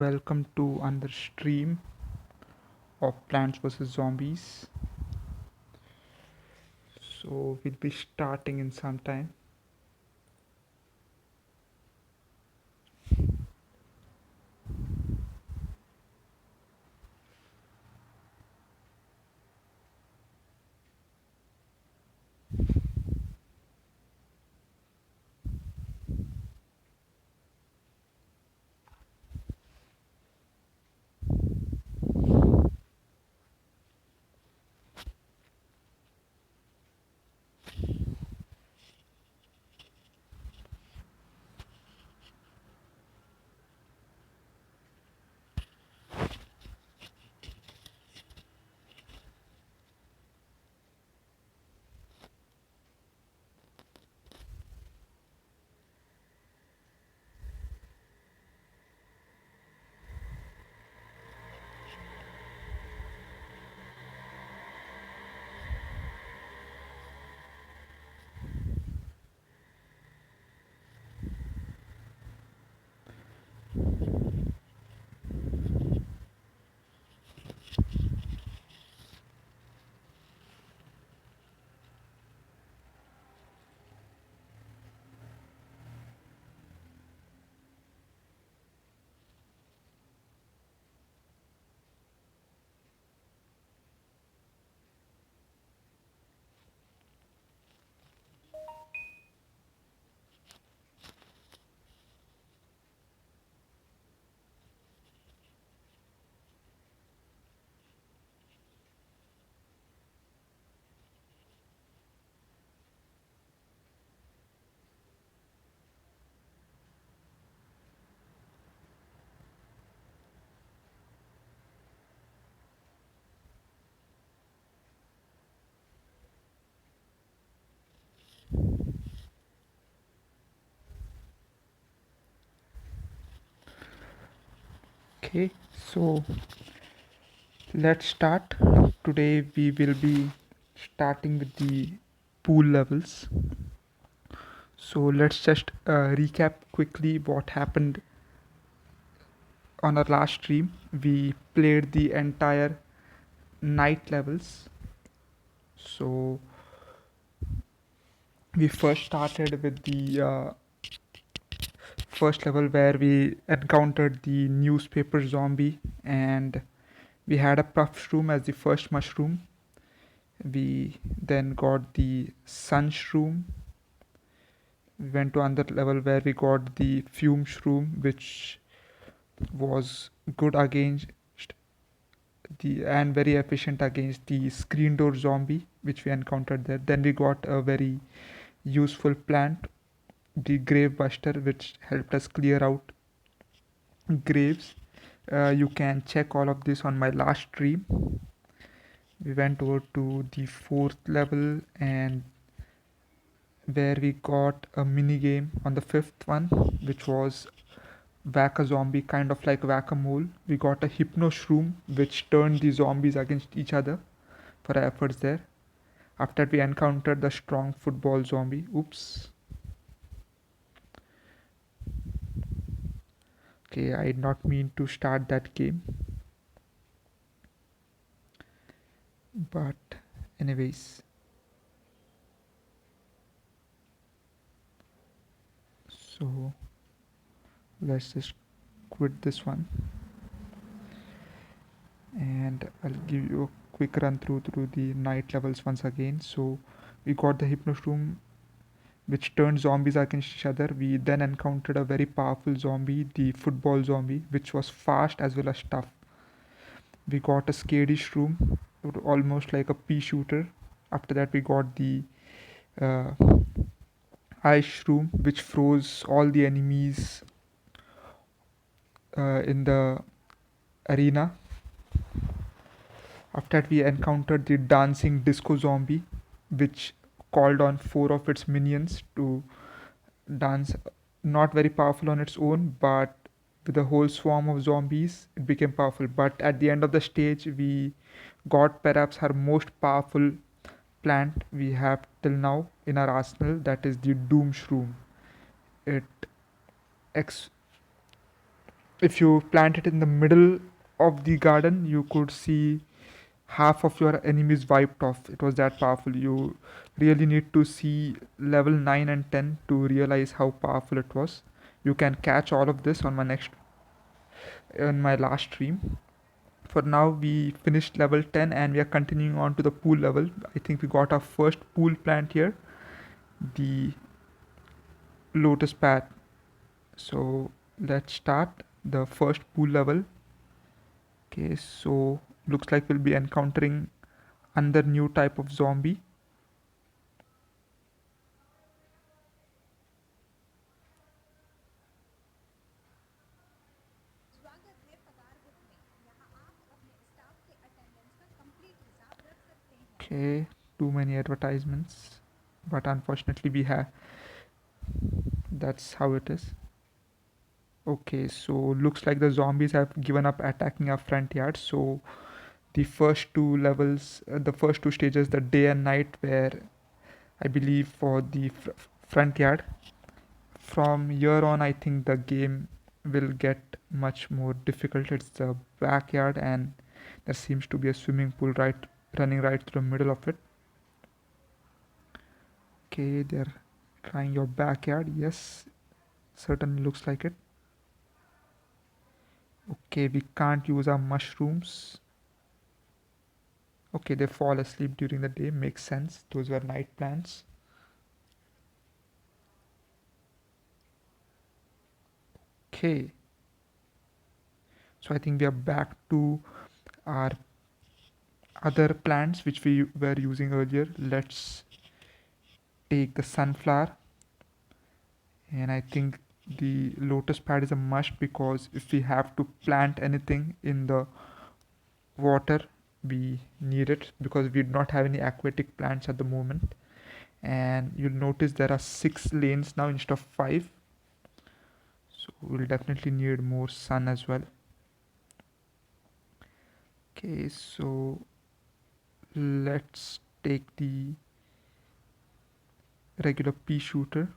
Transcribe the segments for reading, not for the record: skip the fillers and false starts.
Welcome to another stream of Plants vs Zombies. So we'll be starting in some time. Okay, so let's start. Today we will be starting with the pool levels. So let's just recap quickly what happened on our last stream. We played the entire night levels. So we first started with the first level where we encountered the newspaper zombie, and we had a puff shroom as the first mushroom. We then got the sun shroom. We went to another level where we got the fume shroom, which was good against the and very efficient against the screen door zombie which we encountered there. Then we got a very useful plant, the grave buster, which helped us clear out graves. You can check all of this on my last stream. We went over to the fourth level, and where we got a mini game on the fifth one, which was whack a zombie, kind of like whack-a-mole. We got a hypno shroom which turned the zombies against each other for our efforts there. After we encountered the strong football zombie. Oops. Okay, I did not mean to start that game. But anyways. So let's just quit this one. And I'll give you a quick run through the night levels once again. So we got the hypnoshroom which turned zombies against each other. We then encountered a very powerful zombie, the football zombie, which was fast as well as tough. We got a scary shroom, almost like a pea shooter. After that, we got the uh, ice shroom, which froze all the enemies in the arena. After that, we encountered the dancing disco zombie, which called on four of its minions to dance. Not very powerful on its own, but with a whole swarm of zombies, it became powerful. But at the end of the stage, we got perhaps her most powerful plant we have till now in our arsenal, that is the Doom Shroom. It ex- If you plant it in the middle of the garden, you could see half of your enemies wiped off. It was that powerful. You really need to see level 9 and 10 to realize how powerful it was. You can catch all of this on my last stream. For now, we finished level 10 and we are continuing on to the pool level. I think we got our first pool plant here, the lotus pad. So let's start the first pool level. Okay, so looks like we'll be encountering another new type of zombie. Okay, too many advertisements, but unfortunately we have, that's how it is. Okay, so looks like the zombies have given up attacking our front yard. So the first two levels, the first two stages, the day and night, were, I believe, for the front yard. From here on, I think the game will get much more difficult. It's the backyard, and there seems to be a swimming pool right running right through the middle of it. Okay, they're trying your backyard. Yes, certainly looks like it. Okay, we can't use our mushrooms. Okay, they fall asleep during the day. Makes sense. Those were night plants. Okay. So I think we are back to our other plants which we were using earlier. Let's take the sunflower, and I think the lotus pad is a must, because if we have to plant anything in the water, we need it, because we do not have any aquatic plants at the moment. And you'll notice there are 6 lanes now instead of 5, so we'll definitely need more sun as well. Okay, so let's take the regular pea shooter,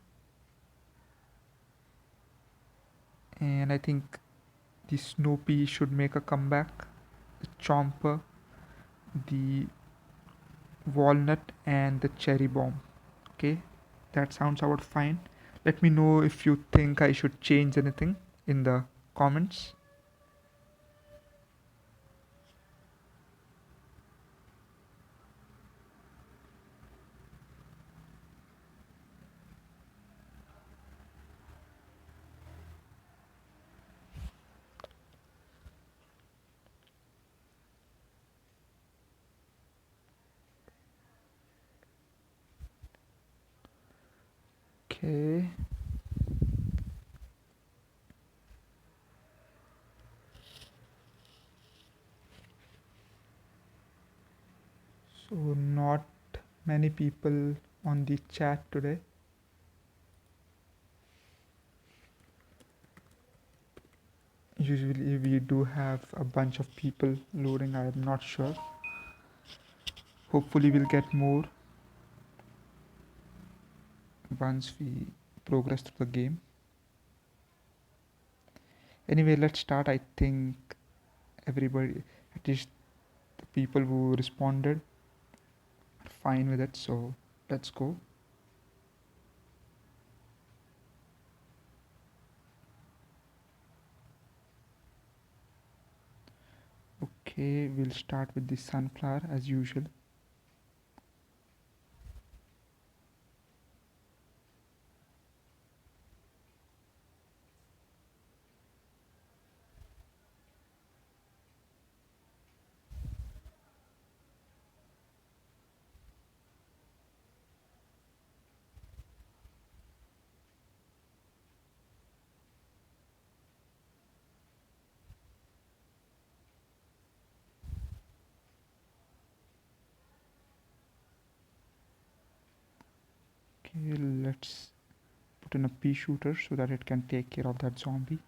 and I think the snow pea should make a comeback, the chomper, the walnut, and the cherry bomb. Okay, that sounds about fine. Let me know if you think I should change anything in the comments. Okay, so not many people on the chat today. Usually we do have a bunch of people loading. I am not sure. Hopefully we'll get more once we progress through the game. Anyway, let's start. I think everybody, at least the people who responded, are fine with it. So let's go. Okay, we'll start with the sunflower as usual. Okay, let's put in a pea shooter so that it can take care of that zombie.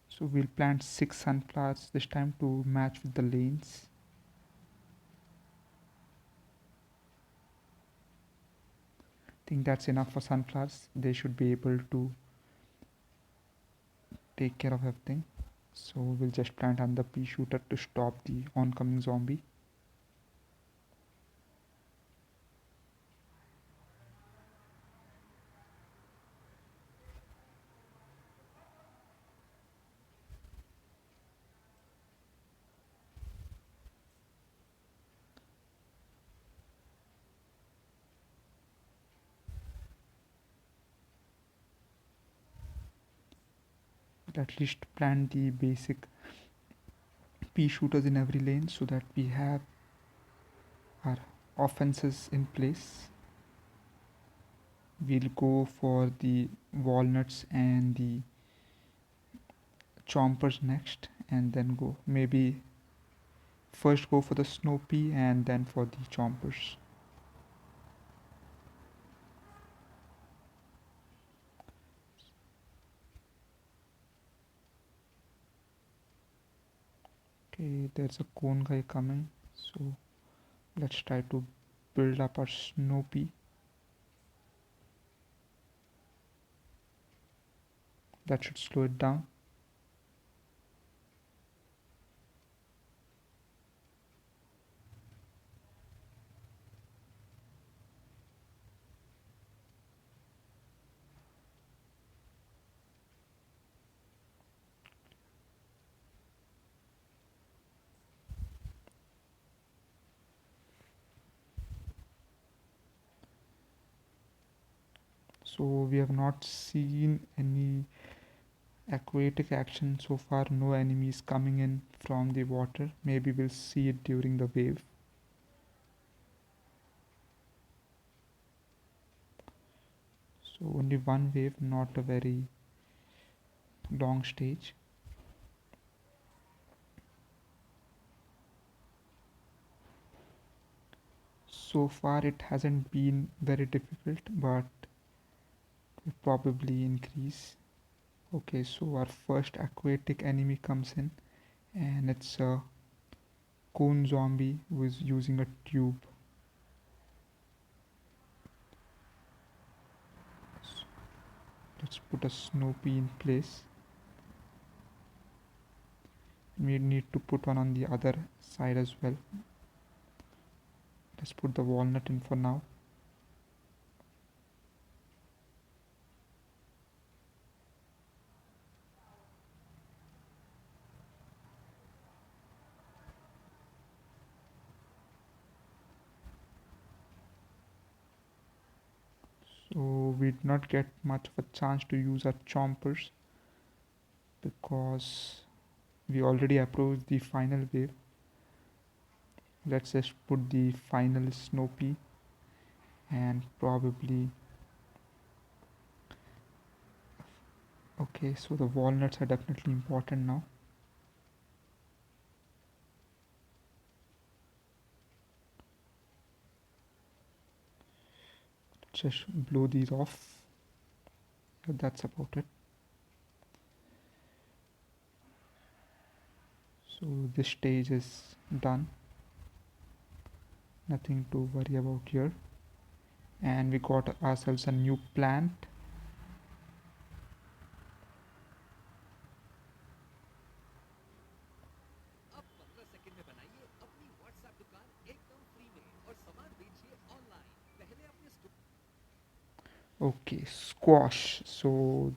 So we'll plant 6 sunflowers this time to match with the lanes. think that's enough for sunflowers. They should be able to take care of everything. So we'll just plant another pea shooter to stop the oncoming zombie. At least plant the basic pea shooters in every lane so that we have our offenses in place. We'll go for the walnuts and the chompers next, and then go maybe first go for the snow pea and then for the chompers. Okay, there's a cone guy coming, so let's try to build up our snow pea. That should slow it down. So we have not seen any aquatic action so far, no enemies coming in from the water. Maybe we'll see it during the wave. So only one wave, not a very long stage. So far it hasn't been very difficult, but will probably increase. Okay, so our first aquatic enemy comes in, and it's a cone zombie who is using a tube. So let's put a snow pea in place. We need to put one on the other side as well. Let's put the walnut in for now. So we did not get much of a chance to use our chompers because we already approached the final wave. Let's just put the final snow pea and probably. Okay, so the walnuts are definitely important now. Just blow these off. That's about it. So this stage is done. Nothing to worry about here. And we got ourselves a new plant. Okay, squash. So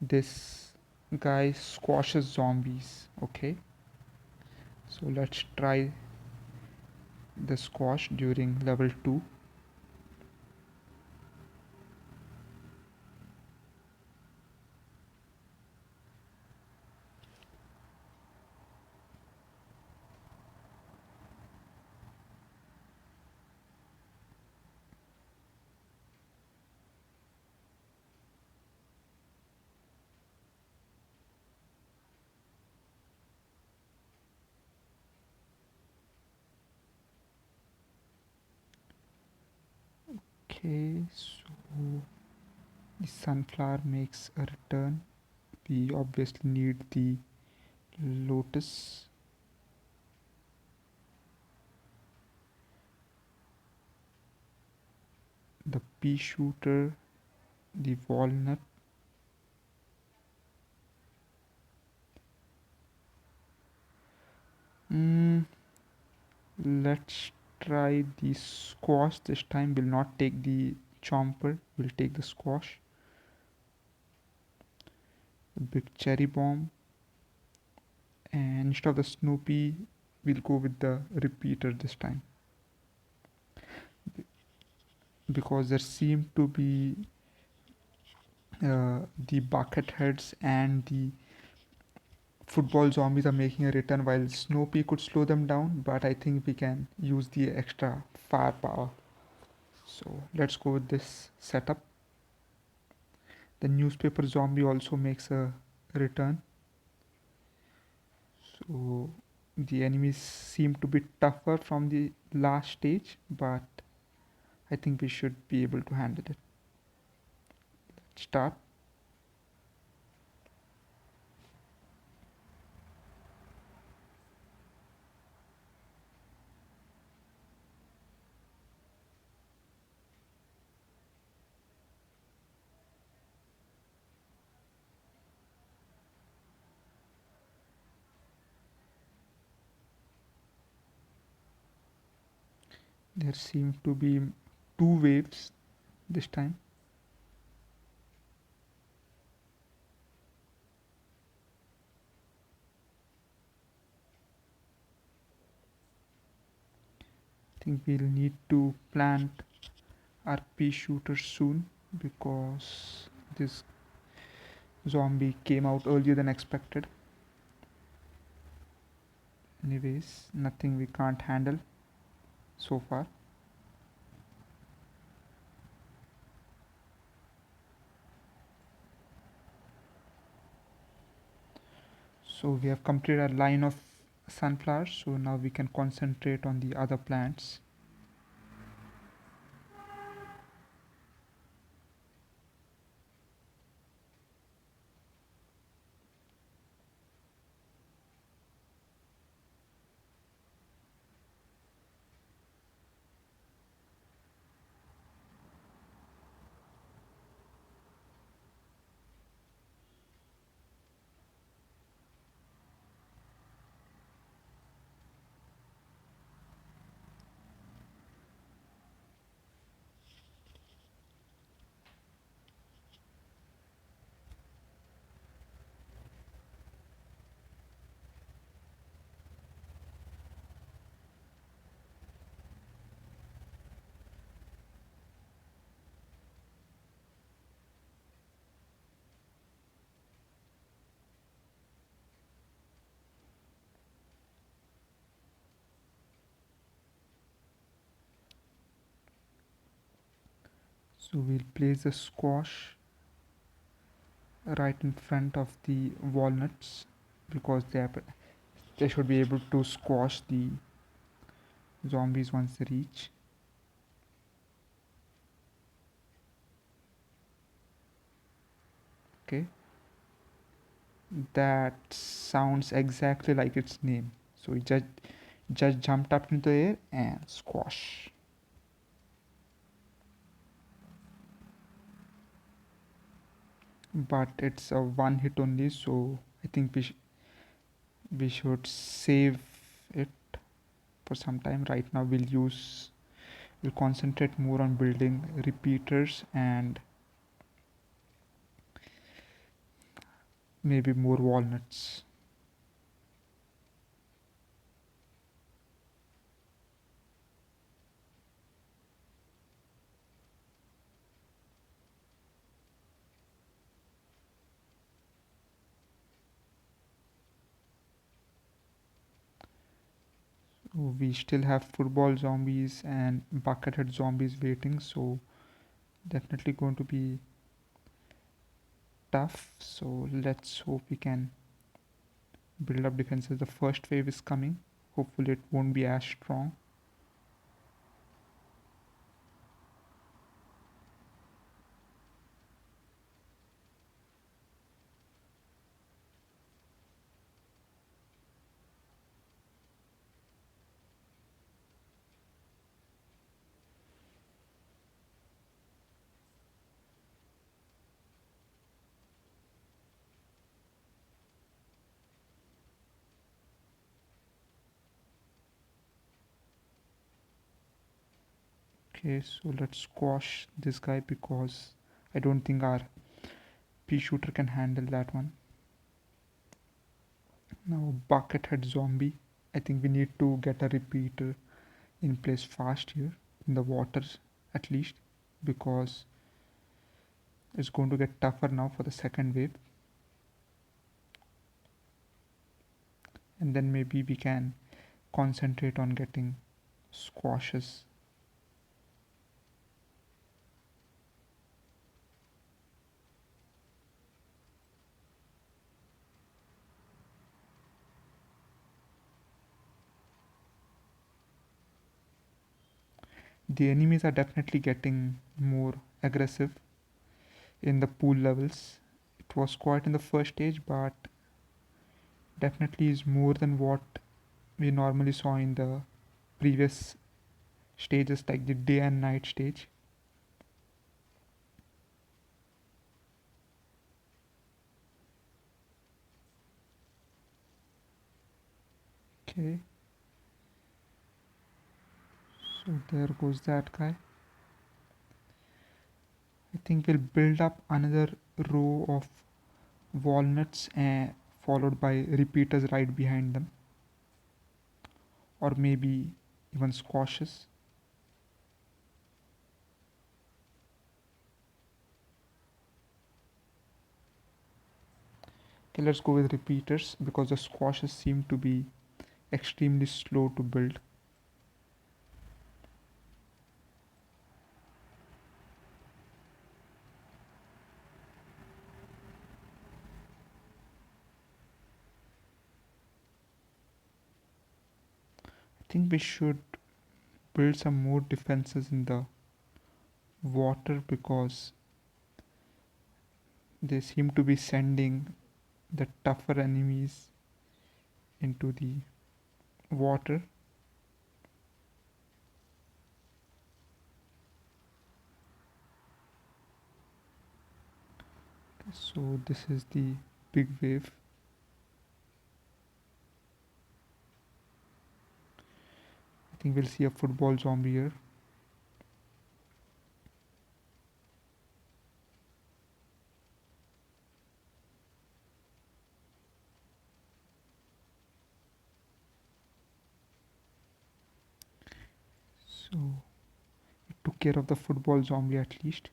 this guy squashes zombies. Okay, so let's try the squash during level 2. Okay, so the sunflower makes a return. We obviously need the lotus. the pea shooter, the walnut. Mm, let's try the squash this time. We'll not take the chomper, we'll take the squash. A big cherry bomb. And instead of the Snoopy, we'll go with the repeater this time. Because there seem to be the bucket heads and the football zombies are making a return, while Snoopy could slow them down, but I think we can use the extra firepower. So let's go with this setup. The newspaper zombie also makes a return. So the enemies seem to be tougher from the last stage, but I think we should be able to handle it. Let's start. There seem to be two waves this time. I think we'll need to plant our pea shooter soon because this zombie came out earlier than expected. Anyways, nothing we can't handle so far. So we have completed our line of sunflowers, so now we can concentrate on the other plants. So we'll place the squash right in front of the walnuts because they should be able to squash the zombies once they reach. Okay, that sounds exactly like its name. So it just jumped up into the air and squash. But it's a one hit only, so I think we should save it for some time. Right now we'll concentrate more on building repeaters and maybe more walnuts. We still have football zombies and buckethead zombies waiting, so definitely going to be tough. So let's hope we can build up defenses. The first wave is coming. Hopefully it won't be as strong. Okay, so let's squash this guy because I don't think our pea shooter can handle that one. Now buckethead zombie. I think we need to get a repeater in place fast here in the waters at least, because it's going to get tougher now for the second wave, and then maybe we can concentrate on getting squashes. The enemies are definitely getting more aggressive in the pool levels. It was quiet in the first stage, but definitely is more than what we normally saw in the previous stages, like the day and night stage. Okay, so there goes that guy. I think we'll build up another row of walnuts followed by repeaters right behind them, or maybe even squashes. Okay, let's go with repeaters because the squashes seem to be extremely slow to build. I think we should build some more defenses in the water because they seem to be sending the tougher enemies into the water. So this is the big wave. I think we'll see a football zombie here. So it took care of the football zombie at least.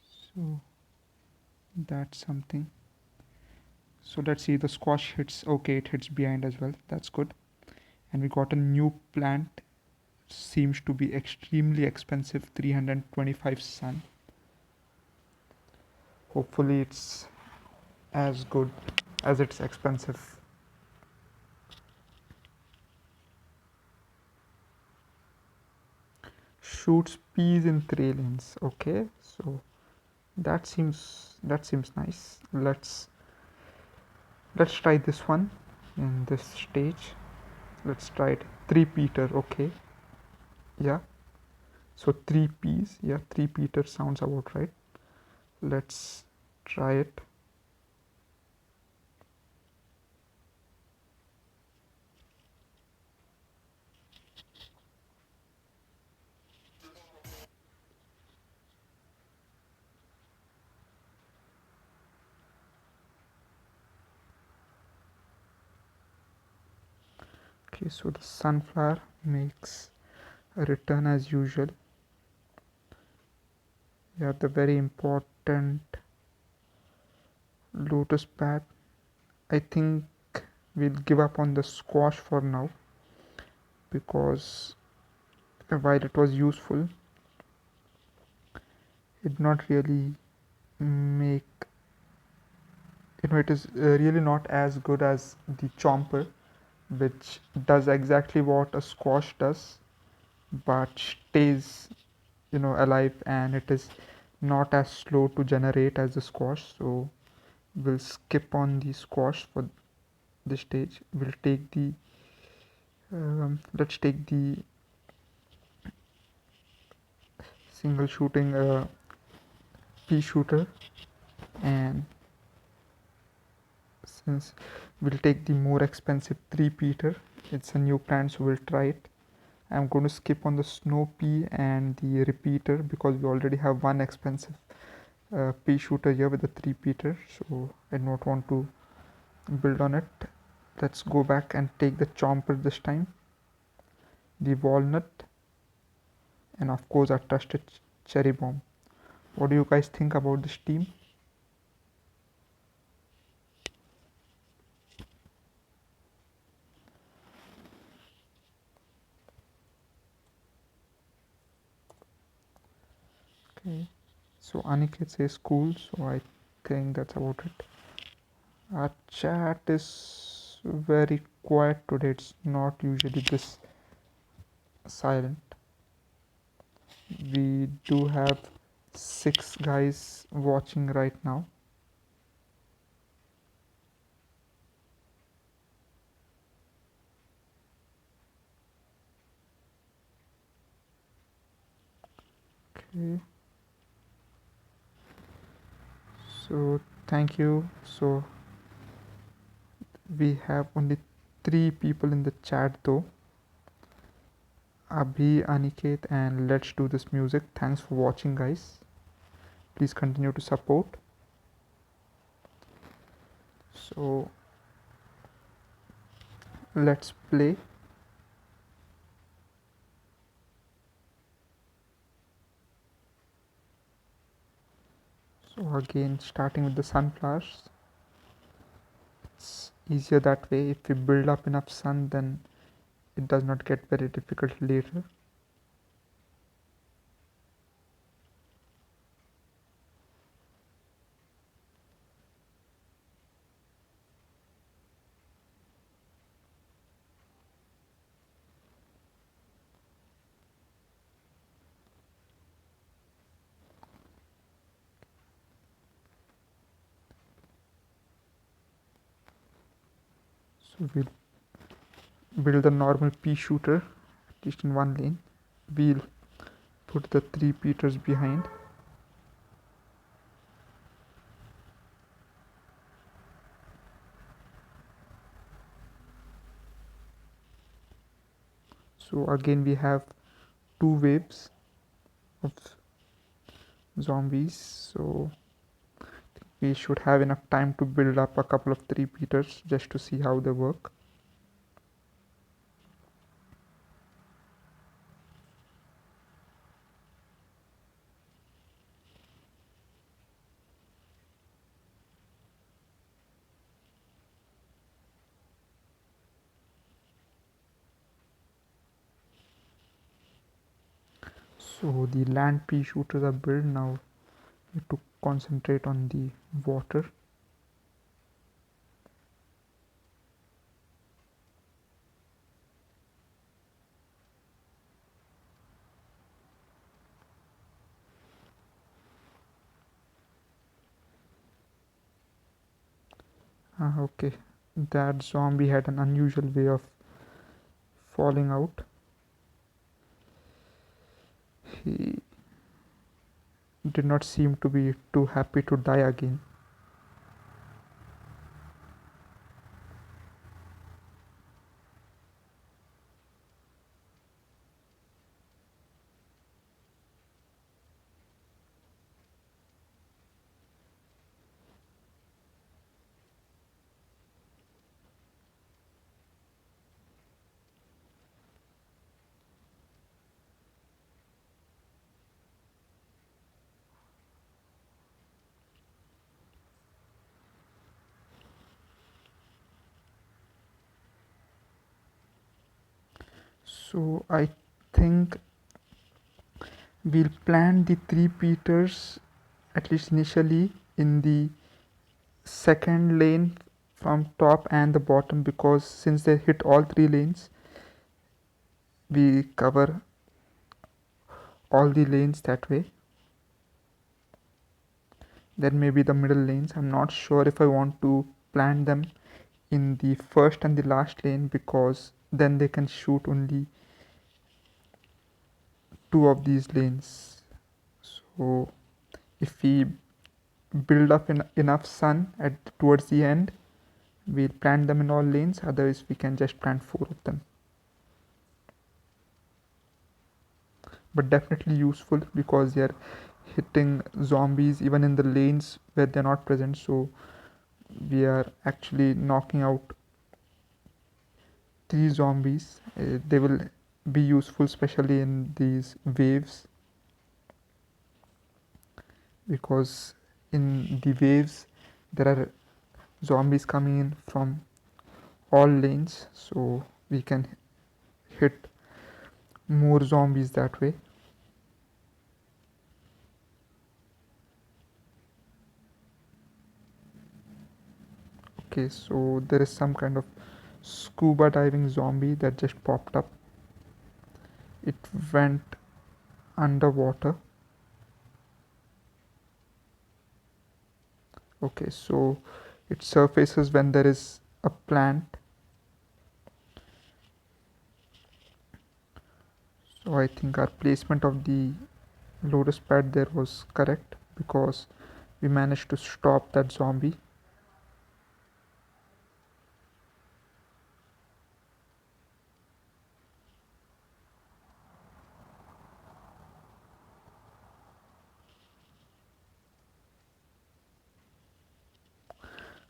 So that's something. So let's see, the squash hits. Okay, it hits behind as well. That's good. And we got a new plant. Seems to be extremely expensive, 325 sun. Hopefully it's as good as it's expensive. Shoots peas in 3 lanes. Okay, so that seems nice. Let's try this one in this stage. Let's try it. 3 Peter. Okay, yeah. So 3 P's. Yeah, 3 Peter sounds about right. Let's try it. Okay, so the sunflower makes a return as usual. Yeah, the very important lotus pad. I think we'll give up on the squash for now because while it was useful, it did not really make, it is really not as good as the chomper, which does exactly what a squash does but stays alive, and it is not as slow to generate as the squash. So we'll skip on the squash for this stage. We'll take the let's take the single shooting pea shooter, and since we'll take the more expensive 3 Peter, it's a new plant, so we'll try it. I'm going to skip on the snow pea and the repeater because we already have one expensive pea shooter here with the 3-peater, so I don't want to build on it. Let's go back and take the chomper this time, the walnut, and of course our trusted cherry bomb. What do you guys think about this team? Okay, so Aniket says cool, so I think that's about it. Our chat is very quiet today, it's not usually this silent. We do have 6 guys watching right now. Okay, so thank you. So we have only 3 people in the chat though, Abhi, Aniket, and let's do this music. Thanks for watching, guys. Please continue to support. So let's play. So again, starting with the sunflowers, it's easier that way. If we build up enough sun, then it does not get very difficult later. So we'll build the normal pea shooter, at least in one lane. We'll put the 3-peaters behind. So again we have 2 waves of zombies, so we should have enough time to build up a couple of 3-peaters just to see how they work. So the land pea shooters are built. Now we have to concentrate on the water. Okay, that zombie had an unusual way of falling out. He did not seem to be too happy to die again. So I think we'll plant the 3-peters at least initially in the second lane from top and the bottom, because since they hit all 3 lanes, we cover all the lanes that way. Then maybe the middle lanes. I'm not sure if I want to plant them in the first and the last lane, because then they can shoot only 2 of these lanes. So if we build up enough sun towards the end, we'll plant them in all lanes. Otherwise we can just plant 4 of them. but definitely useful because they are hitting zombies even in the lanes where they're not present. So we are actually knocking out three zombies. They will be useful especially in these waves, because in the waves there are zombies coming in from all lanes, so we can hit more zombies that way. Okay, so there is some kind of scuba diving zombie that just popped up. It went underwater. Okay, so it surfaces when there is a plant. So I think our placement of the lotus pad there was correct, because we managed to stop that zombie.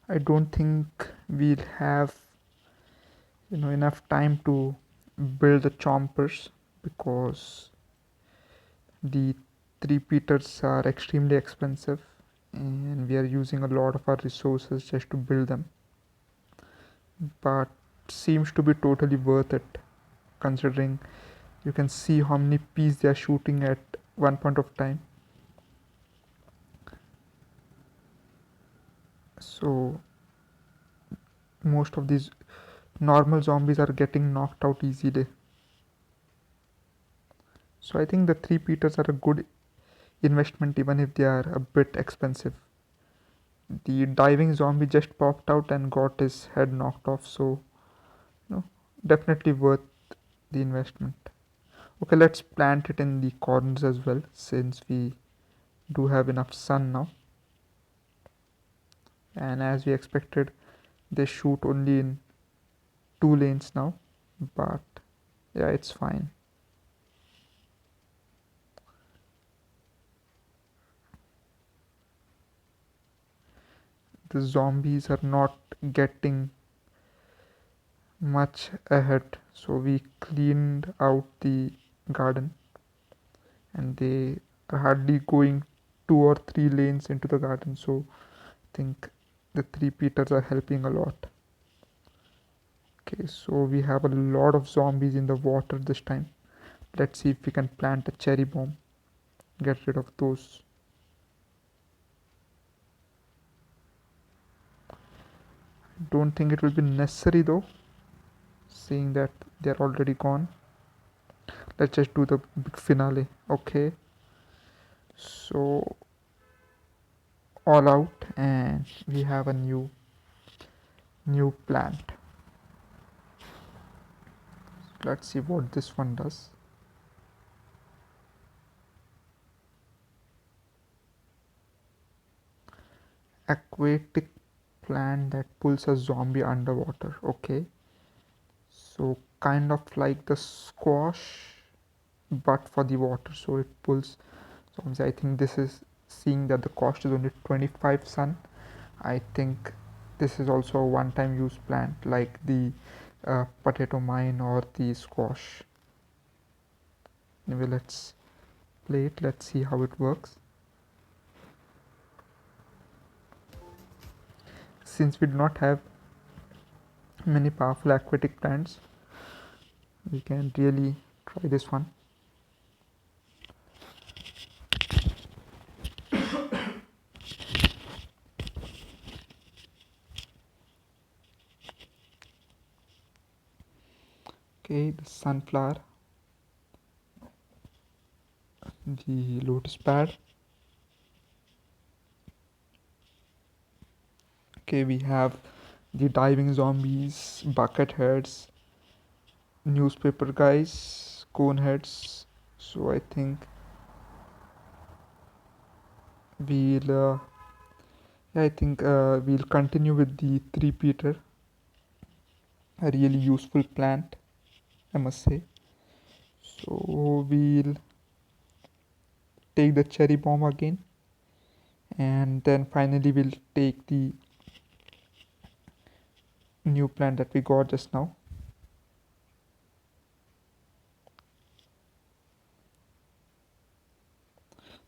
I don't think we'll have enough time to build the chompers, because the three peters are extremely expensive and we are using a lot of our resources just to build them, but seems to be totally worth it, considering you can see how many peas they are shooting at one point of time. So most of these normal zombies are getting knocked out easily. So I think the three peters are a good investment even if they are a bit expensive. The diving zombie just popped out and got his head knocked off, so you know, definitely worth the investment. Okay, let's plant it in the corners as well, since we do have enough sun now. And as we expected, they shoot only in two lanes now, but yeah, it's fine. The zombies are not getting much ahead, so we cleaned out the garden and they are hardly going two or three lanes into the garden, so I think the three peters are helping a lot. Okay, so we have a lot of zombies in the water this time. Let's see if we can plant a cherry bomb, get rid of those. Don't think it will be necessary though, seeing that they're already gone. Let's just do the big finale. Okay, so all out and we have a new plant. Let's see what this one does. Aquatic plant that pulls a zombie underwater. Okay, so kind of like the squash but for the water, so it pulls zombies. I think this is, seeing that the cost is only 25 sun, I think this is also a one-time use plant like the potato mine or the squash. Anyway, let's play it, let's see how it works. Since we do not have many powerful aquatic plants, we can really try this one. Okay, the sunflower, the lotus pad. Okay, we have the diving zombies, bucket heads, newspaper guys, cone heads. So I think we'll yeah, I think we'll continue with the three peter, a really useful plant, I must say. So we'll take the cherry bomb again, and then finally we'll take the new plant that we got just now.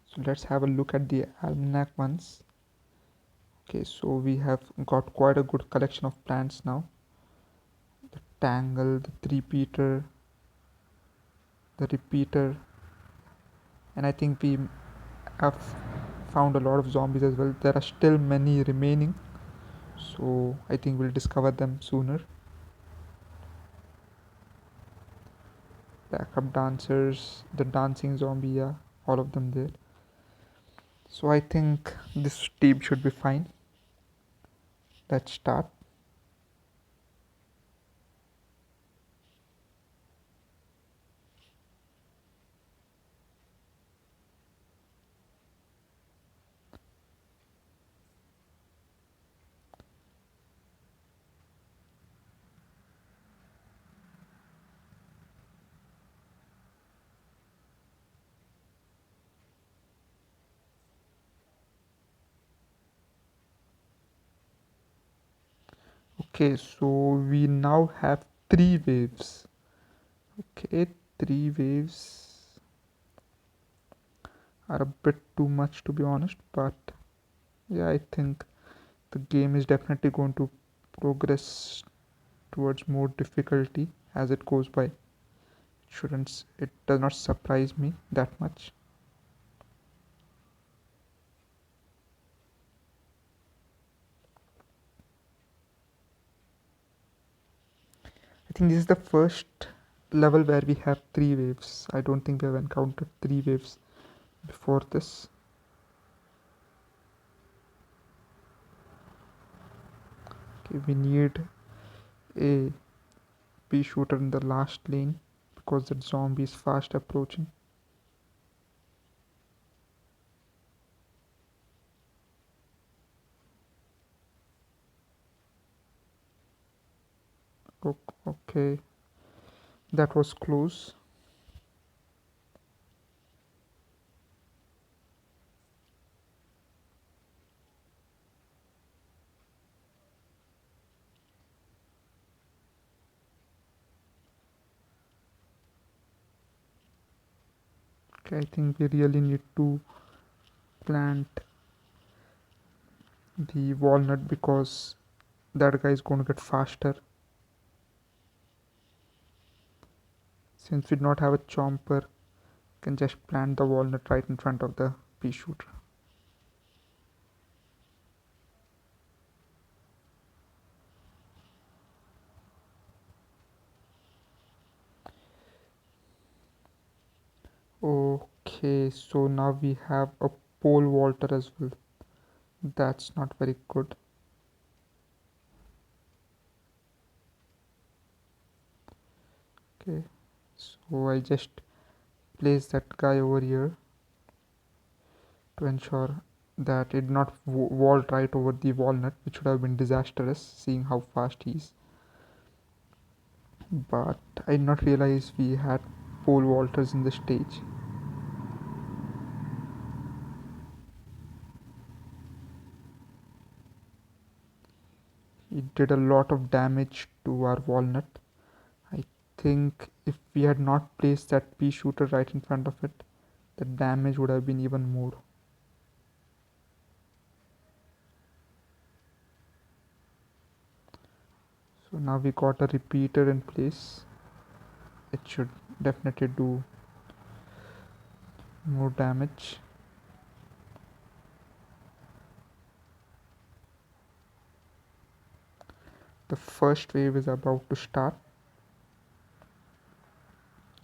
So let's have a look at the almanac ones. Okay, so we have got quite a good collection of plants now. The tangle, the three-peater, the repeater, and I think we have found a lot of zombies as well. There are still many remaining, so I think we'll discover them sooner. Backup dancers, the dancing zombie, yeah, all of them there. So I think this team should be fine. Let's start. Okay, so we now have three waves. Okay, three waves are a bit too much to be honest, but yeah, I think the game is definitely going to progress towards more difficulty as it goes by. It does not surprise me that much. I think this is the first level where we have three waves. I don't think we have encountered three waves before this. Okay, we need a pea shooter in the last lane because the zombie is fast approaching. Okay, that was close. Okay, I think we really need to plant the walnut because that guy is going to get faster. Since we do not have a chomper, can just plant the walnut right in front of the pea shooter. Okay, so now we have a pole vaulter as well. That's not very good. Okay, so I just place that guy over here to ensure that it did not vault right over the walnut, which would have been disastrous seeing how fast he is. But I did not realize we had pole vaulters in the stage. It did a lot of damage to our walnut. I think if we had not placed that pea shooter right in front of it, the damage would have been even more. So now we got a repeater in place. It should definitely do more damage. The first wave is about to start.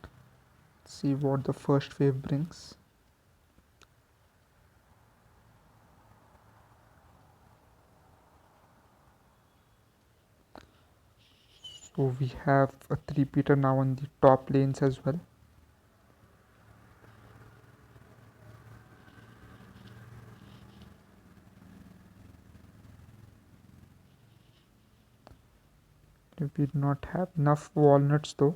Let's see what the first wave brings. So we have a three-peater now on the top lanes as well. We did not have enough walnuts though.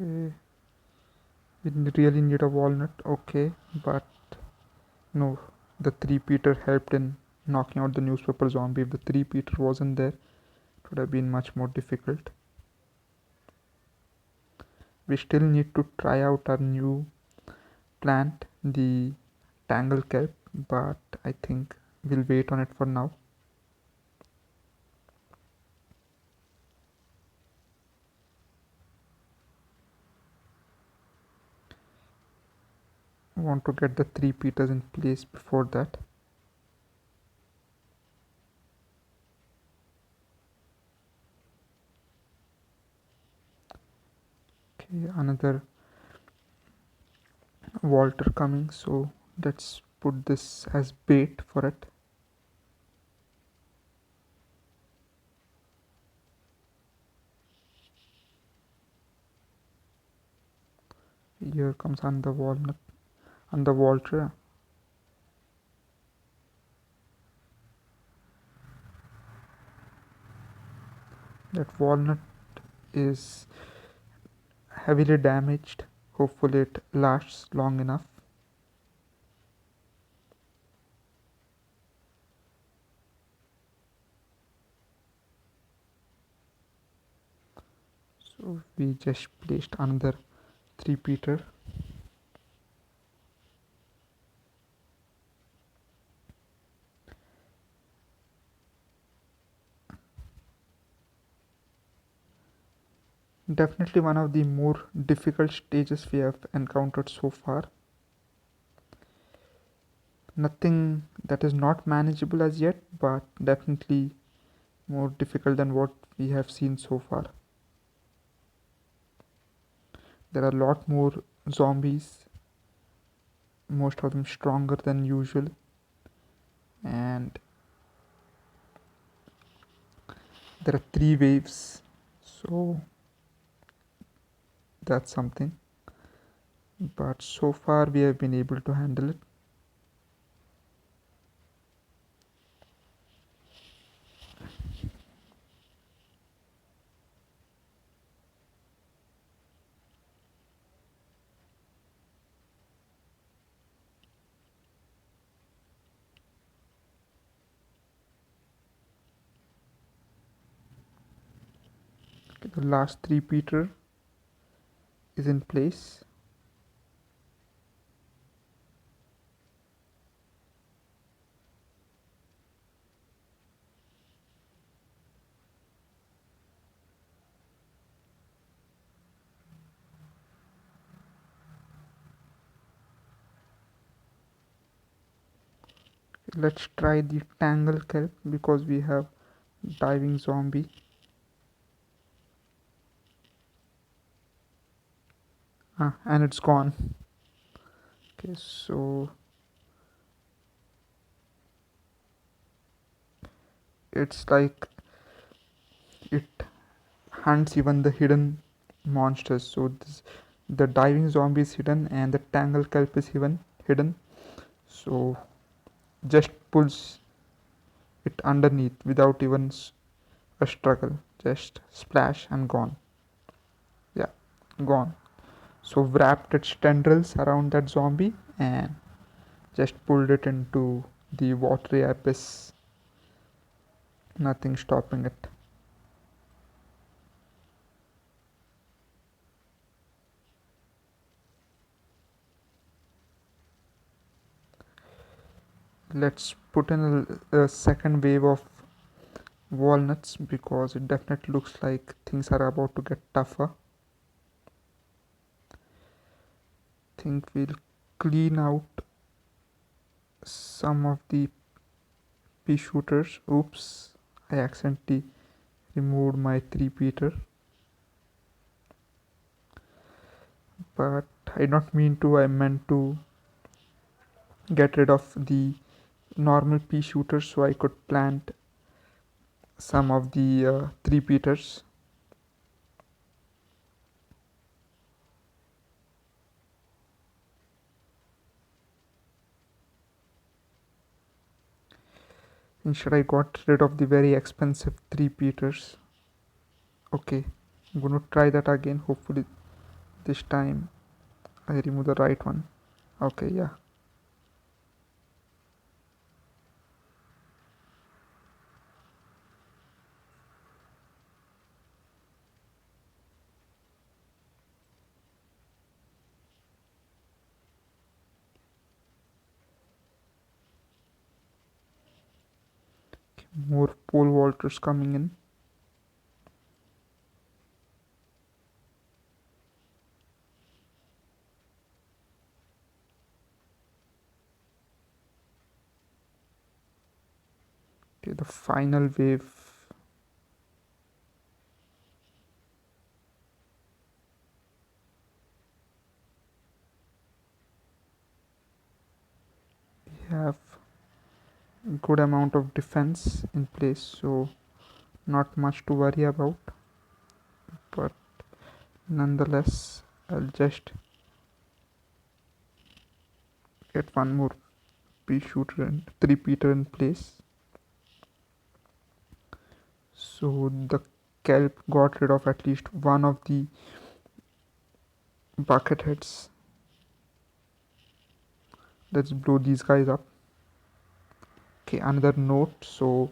Okay, we really need a walnut. Okay, but no, the three-peater helped in knocking out the newspaper zombie. If the three-peater wasn't there, it would have been much more difficult. We still need to try out our new plant, the tangle kelp, but I think we'll wait on it for now. I want to get the three-peaters in place before that. Okay, another Walter coming, so let's put this as bait for it. Here comes another walnut and the Walter. That walnut is heavily damaged. Hopefully it lasts long enough. So we just placed another three-peater. Definitely one of the more difficult stages we have encountered so far. Nothing that is not manageable as yet, but definitely more difficult than what we have seen so far. There are a lot more zombies, most of them stronger than usual, and there are three waves, so that's something. But so far we have been able to handle it. Okay, the last three-peater is in place. Let's try the tangle kelp because we have diving zombie. And it's gone. Okay, so it's like it hunts even the hidden monsters. So the diving zombie is hidden and the tangle kelp is hidden. So just pulls it underneath without even a struggle. Just splash and gone. Yeah, gone. So wrapped its tendrils around that zombie and just pulled it into the watery abyss. Nothing stopping it. Let's put in a second wave of walnuts because it definitely looks like things are about to get tougher. Think we'll clean out some of the pea shooters. Oops, I accidentally removed my three-peater, but I did not mean to. I meant to get rid of the normal pea shooters so I could plant some of the three-peaters. Instead, I got rid of the very expensive three-peaters. Okay, I'm going to try that again. Hopefully This time I remove the right one. Okay, yeah. More pole vaulters coming in. Okay, the final wave. We have good amount of defense in place, so not much to worry about. But nonetheless, I'll just get one more pea shooter and three-peater in place. So the kelp got rid of at least one of the bucket heads. Let's blow these guys up. Okay, another note. So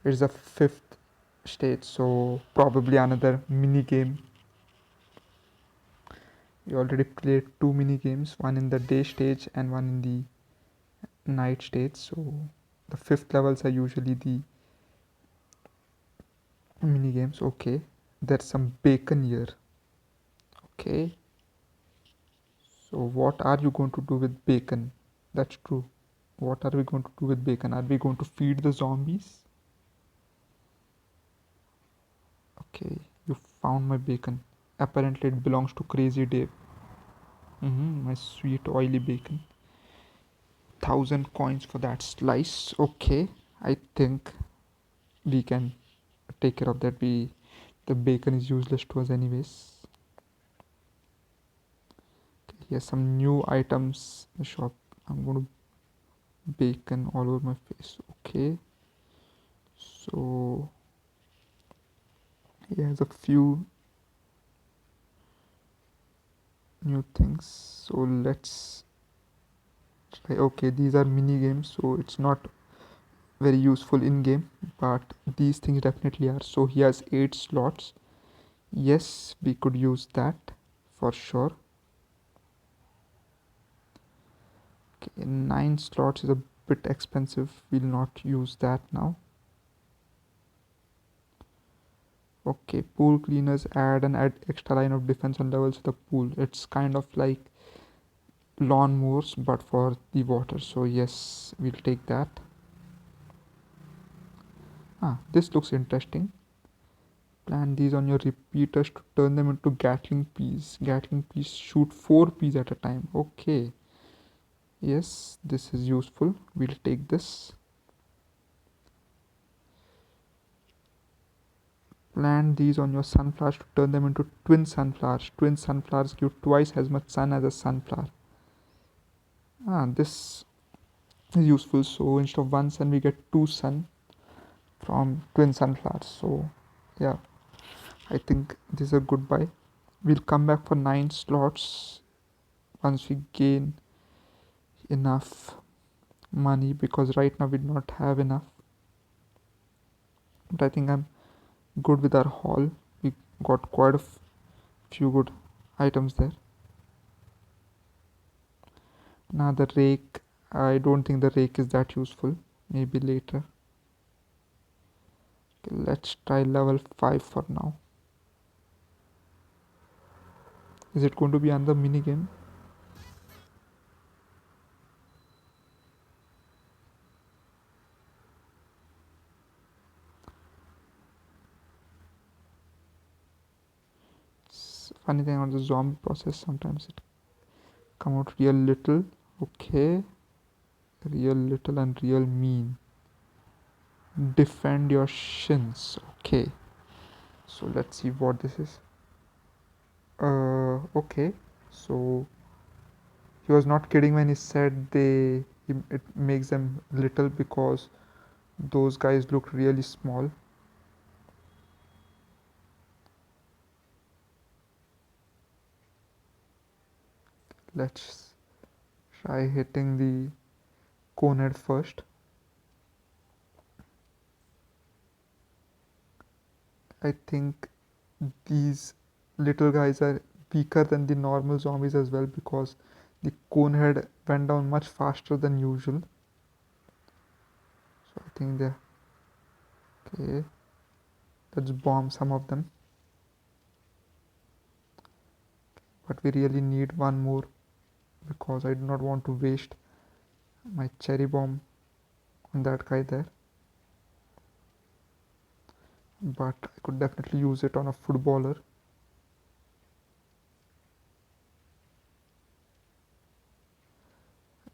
it's the fifth stage, so probably another mini game. We already played two mini games, one in the day stage and one in the night stage. So the fifth levels are usually the mini games. Okay, there's some bacon here. Okay, so what are you going to do with bacon? That's true. What are we going to do with bacon? Are we going to feed the zombies? Okay, you found my bacon. Apparently it belongs to Crazy Dave. My sweet oily bacon. 1,000 coins for that slice. Okay, I think we can take care of that. The bacon is useless to us anyways. Okay, here's some new items in the shop. I'm going to bacon all over my face. Okay, so here's a few new things. So let's try. Okay, these are mini games, so it's not very useful in game, but these things definitely are. So he has 8 slots. Yes, we could use that for sure. Okay, 9 slots is a bit expensive. We'll not use that now. Okay, pool cleaners add an extra line of defense on levels of the pool. It's kind of like lawn mowers but for the water. So yes, we'll take that. This looks interesting. Plan these on your repeaters to turn them into Gatling peas. Gatling peas shoot 4 peas at a time. Okay. Yes, this is useful. We'll take this. Plant these on your sunflowers to turn them into twin sunflowers. Twin sunflowers give twice as much sun as a sunflower. This is useful. So instead of one sun, we get 2 sun from twin sunflowers. So yeah, I think this is a good buy. We'll come back for 9 slots once we gain enough money, because right now we do not have enough. But I think I'm good with our haul. We got quite a few good items there. Now the rake, I don't think the rake is that useful. Maybe later. Okay, let's try level 5 for now. Is it going to be another mini game? Funny thing on the zombie process, sometimes it come out real little. Okay, real little and real mean. Defend your shins. Okay, so let's see what this is. Okay, so he was not kidding when he said it makes them little, because those guys look really small. Let's try hitting the cone head first. I think these little guys are weaker than the normal zombies as well, because the cone head went down much faster than usual. So I think they okay. Let's bomb some of them. But we really need one more, because I do not want to waste my cherry bomb on that guy there. But I could definitely use it on a footballer.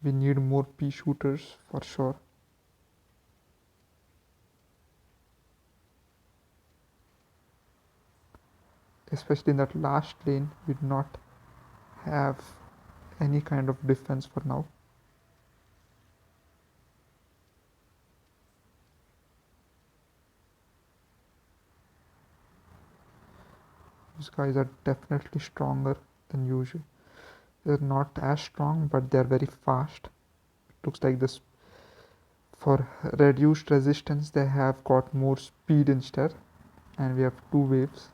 We need more pea shooters for sure. Especially in that last lane, we do not have any kind of defense for now. These guys are definitely stronger than usual. They're not as strong, but they're very fast. It looks like this. For reduced resistance, they have got more speed instead, and we have two waves.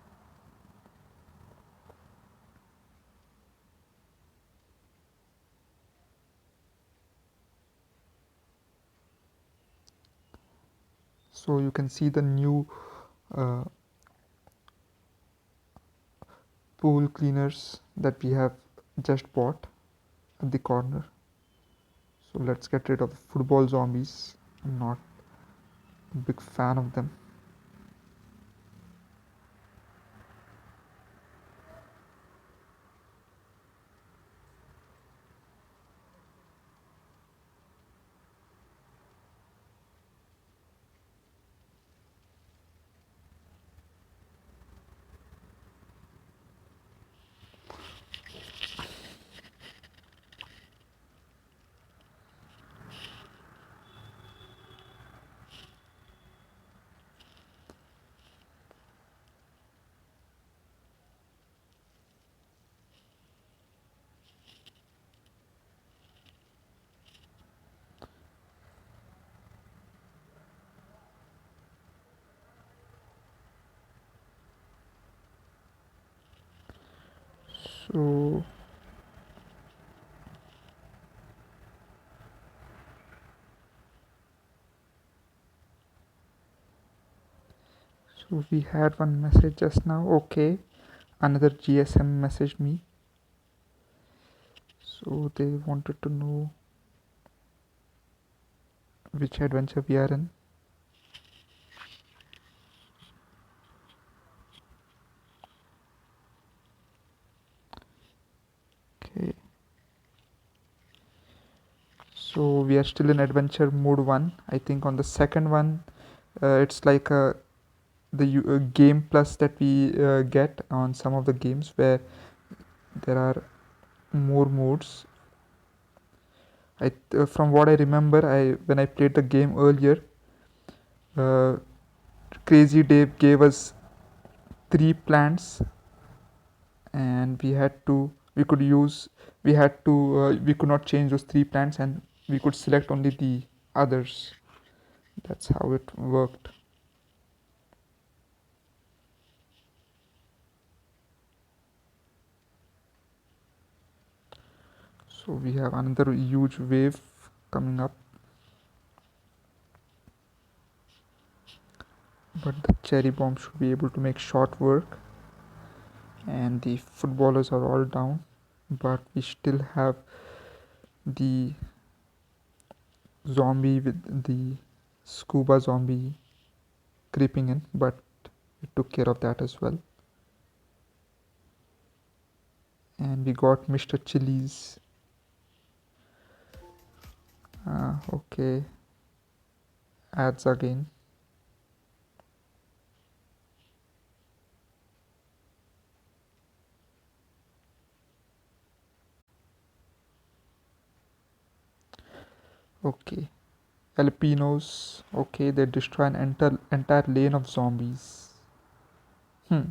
So you can see the new uh, pool cleaners that we have just bought at the corner. So let's get rid of the football zombies. I'm not a big fan of them. So so we had one message just now. Okay, another GSM messaged me. So they wanted to know which adventure we are in. Okay. So we are still in adventure mode 1. I think on the second one, it's like the game plus that we get on some of the games, where there are more modes. From what I remember, when I played the game earlier, uh, Crazy Dave gave us 3 plants, and we could use we could not change those 3 plants, and we could select only the others. That's how it worked. So we have another huge wave coming up, but the cherry bomb should be able to make short work, and the footballers are all down, but we still have the zombie with the scuba zombie creeping in, but we took care of that as well. And we got Mr. Chili's. Okay, ads again. Okay, Alpinos. Okay, they destroy an entire lane of zombies. We'll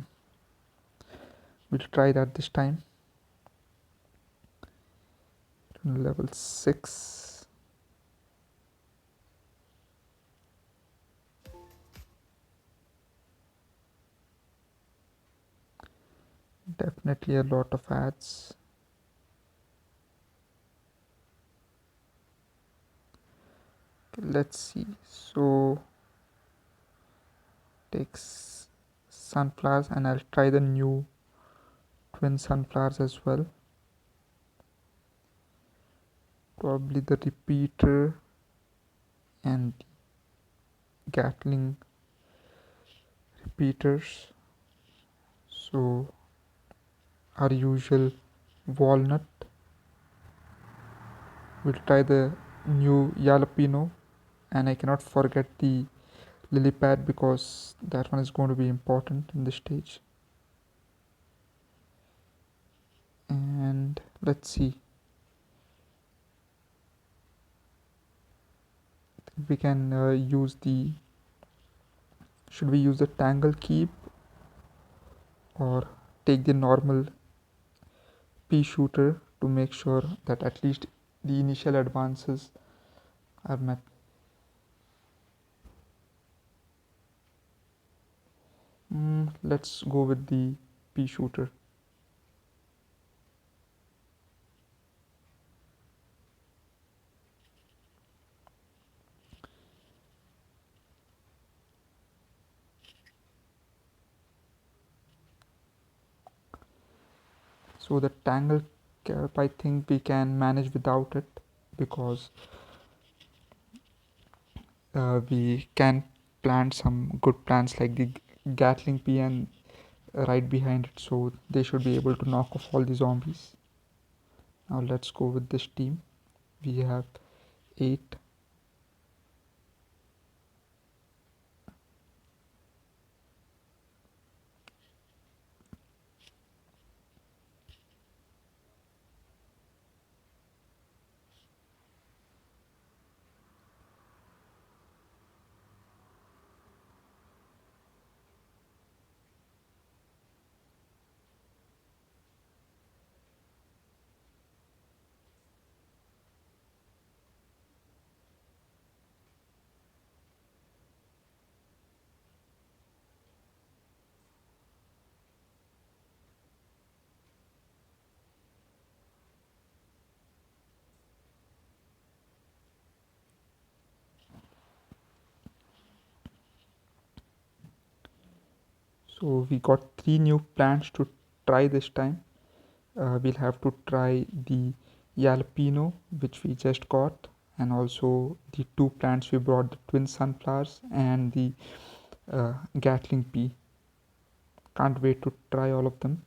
try that this time. level 6. Definitely a lot of ads. Okay, let's see. So takes sunflowers, and I'll try the new twin sunflowers as well. Probably the repeater and Gatling repeaters. So our usual walnut. We'll try the new jalapeno, and I cannot forget the lily pad because that one is going to be important in this stage. And let's see, we can use the, should we use the tangle keep or take the normal pea shooter to make sure that at least the initial advances are met. Let's go with the pea shooter. So the tangle cap, I think we can manage without it because we can plant some good plants like the Gatling pea and right behind it, so they should be able to knock off all the zombies. Now let's go with this team. We have 8. So we got 3 new plants to try this time. We'll have to try the jalapeno, which we just got, and also the 2 plants we brought, the twin sunflowers and the Gatling pea. Can't wait to try all of them.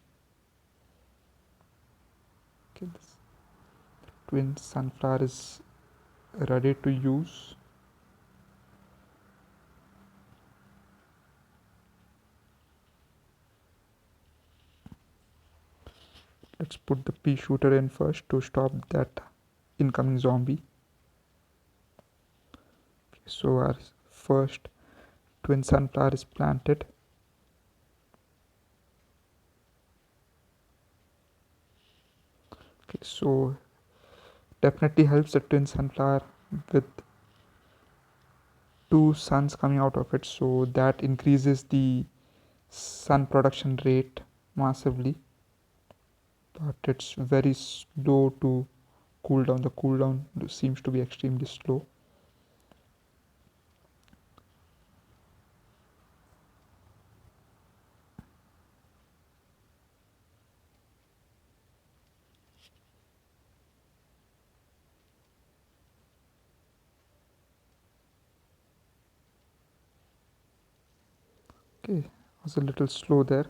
Okay, this twin sunflower is ready to use. Let's put the pea shooter in first to stop that incoming zombie. Okay, so our first twin sunflower is planted. Okay, so definitely helps the twin sunflower with 2 suns coming out of it, so that increases the sun production rate massively, but it's very slow to cool down. The cooldown seems to be extremely slow. Okay, I was a little slow there.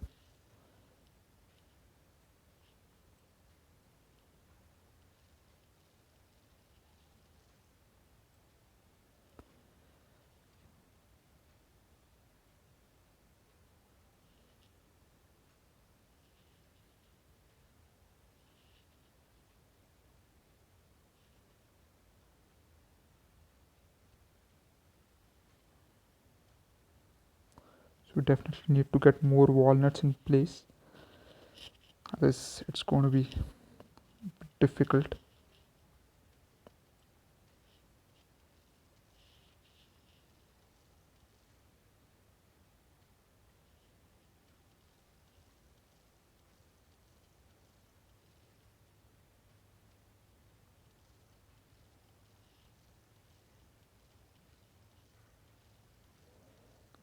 So we definitely need to get more walnuts in place. Otherwise it's going to be difficult.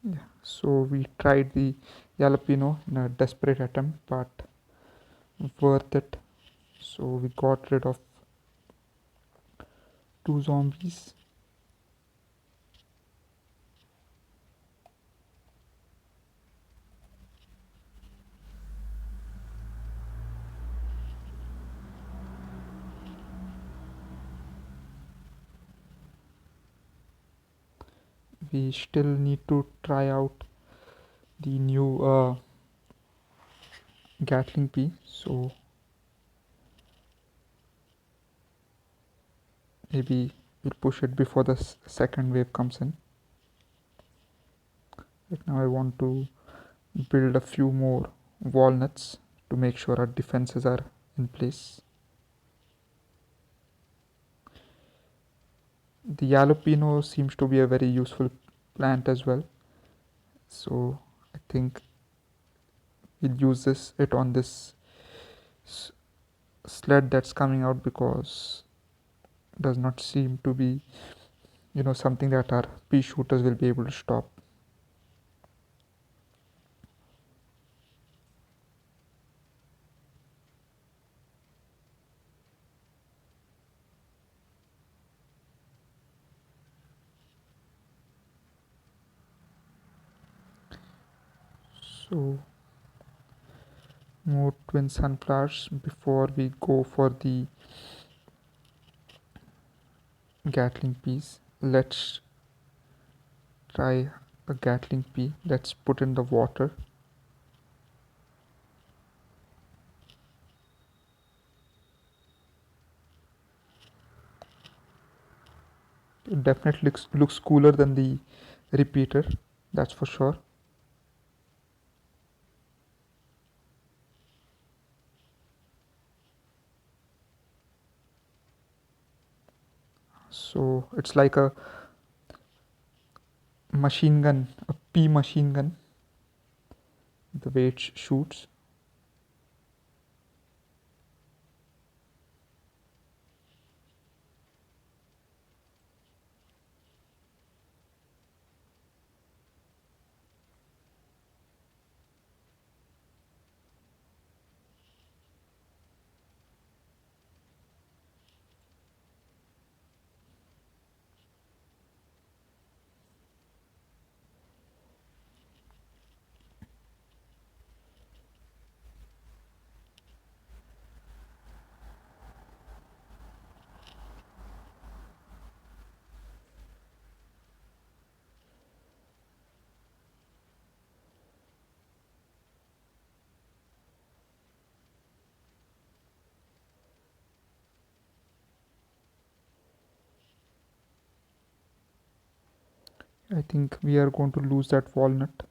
Yeah. So we tried the jalapeno in a desperate attempt, but worth it. So we got rid of two zombies. We still need to try out the new Gatling P. So maybe we'll push it before the second wave comes in. Right now I want to build a few more walnuts to make sure our defenses are in place. The jalapeno seems to be a very useful plant as well, so I think we'll use it on this sled that's coming out, because it does not seem to be something that our pea shooters will be able to stop. So more twin sunflowers before we go for the Gatling peas. Let's try a Gatling pea. Let's put in the water. It definitely looks cooler than the repeater, that's for sure. So it's like a machine gun, a pea machine gun, the way it shoots. I think we are going to lose that walnut.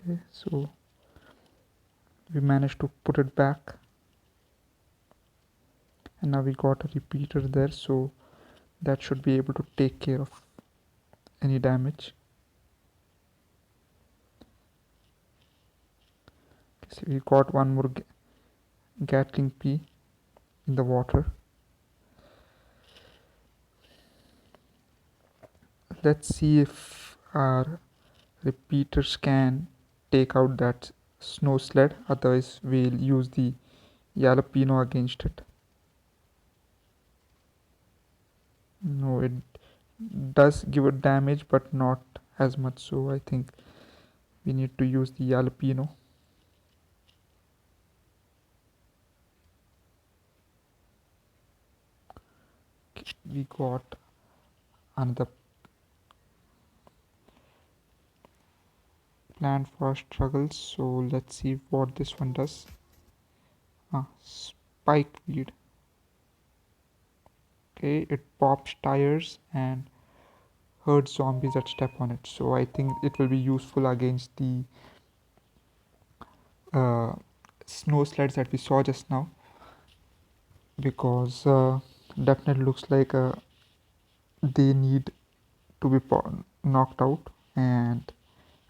Okay, so we managed to put it back, and now we got a repeater there, so that should be able to take care of any damage. Okay, so we got one more Gatling pea in the water. Let's see if our repeaters can take out that snow sled, otherwise we'll use the jalapeno against it. No, it does give it damage, but not as much, so I think we need to use the jalapeno. Okay, we got another plant for struggles, so let's see what this one does. Spike weed. Okay, it pops tires and hurts zombies that step on it, so I think it will be useful against the uh, snow sleds that we saw just now, because definitely looks like they need to be knocked out, and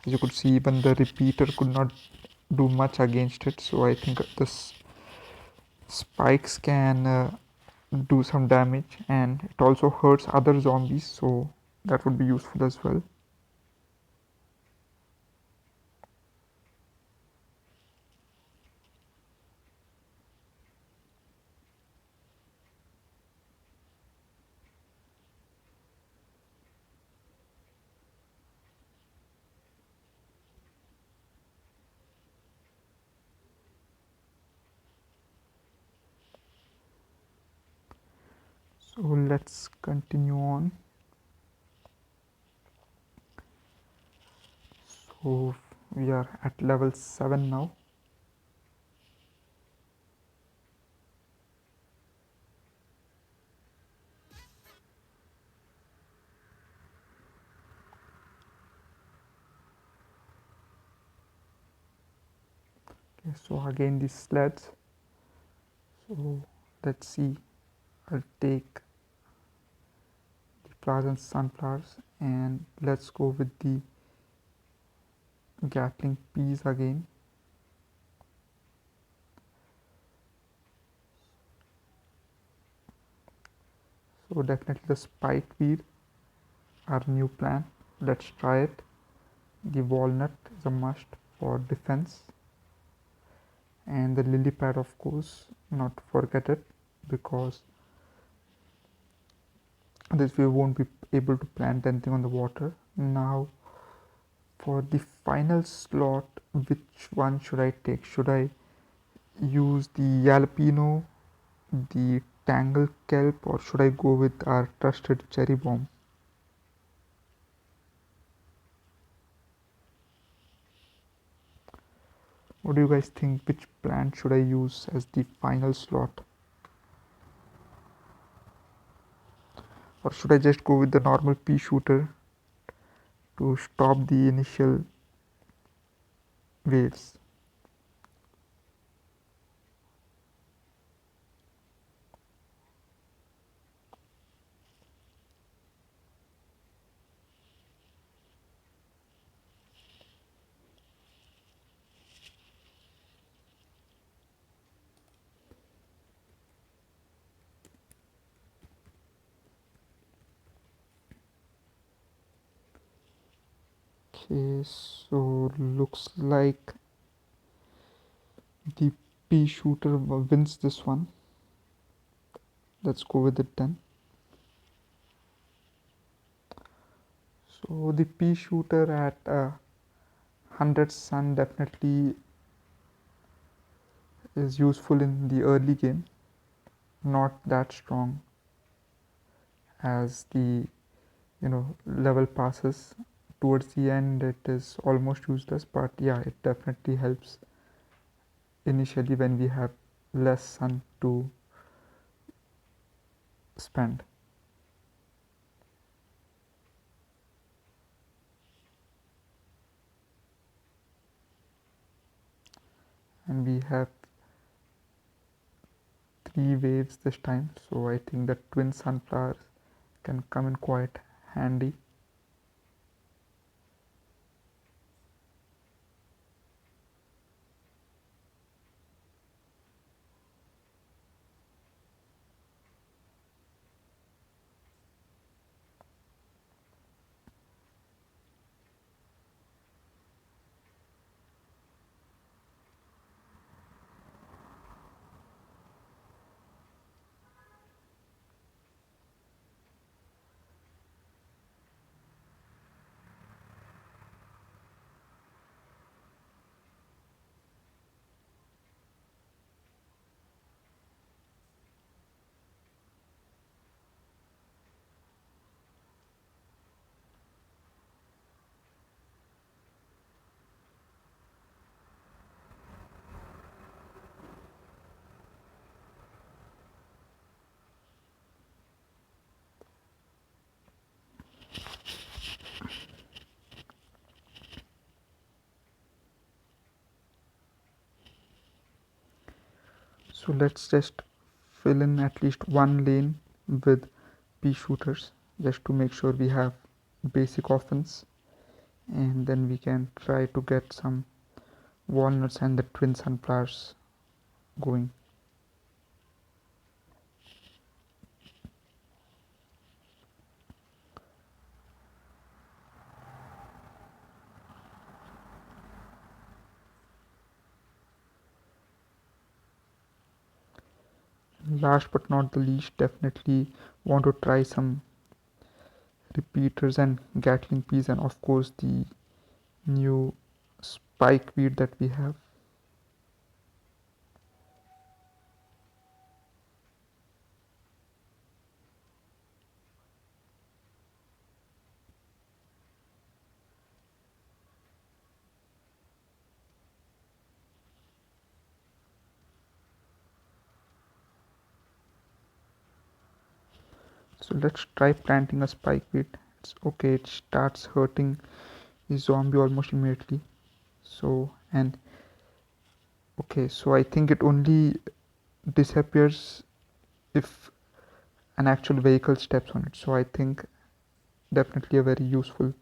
as you could see, even the repeater could not do much against it. So I think this spikes can do some damage, and it also hurts other zombies, so that would be useful as well. So let's continue on. So we are at level 7 now. Okay, so again these sleds. So let's see. I'll take the flowers and sunflowers, and let's go with the Gatling peas again. So definitely the spike weed, our new plan. Let's try it. The walnut is a must for defense, and the lily pad, of course, not to forget it, because this we won't be able to plant anything on the water. Now for the final slot, which one should I take? Should I use the jalapeno, the tangle kelp, or should I go with our trusted cherry bomb? What do you guys think? Which plant should I use as the final slot? Or should I just go with the normal pea shooter to stop the initial waves? Okay, so looks like the pea shooter wins this one. Let's go with it then. So the pea shooter at 100 sun definitely is useful in the early game, not that strong as the level passes. Towards the end it is almost useless, but yeah, it definitely helps initially when we have less sun to spend. And we have 3 waves this time, so I think the twin sunflowers can come in quite handy. So let's just fill in at least one lane with pea shooters just to make sure we have basic offense, and then we can try to get some walnuts and the twin sunflowers going. Last but not the least, definitely want to try some repeaters and Gatling peas, and of course the new spike weed that we have. So let's try planting a spike weed. It's okay, it starts hurting the zombie almost immediately. So, and okay, so I think it only disappears if an actual vehicle steps on it. So I think definitely a very useful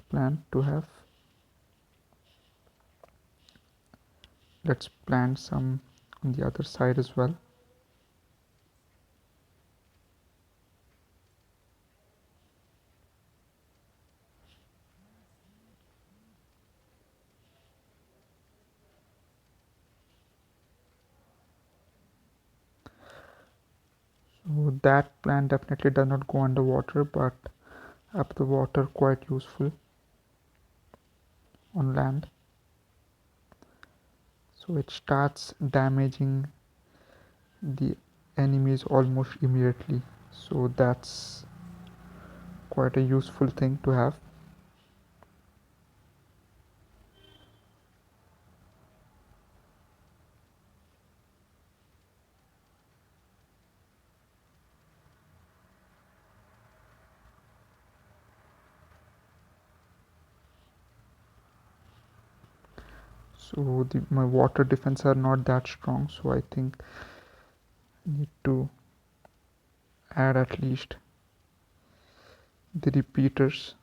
plant to have. Let's plant some on the other side as well. So that plant definitely does not go underwater, but up the water quite useful on land. So it starts damaging the enemies almost immediately. So that's quite a useful thing to have. So my water defense are not that strong, so I think I need to add at least the repeaters.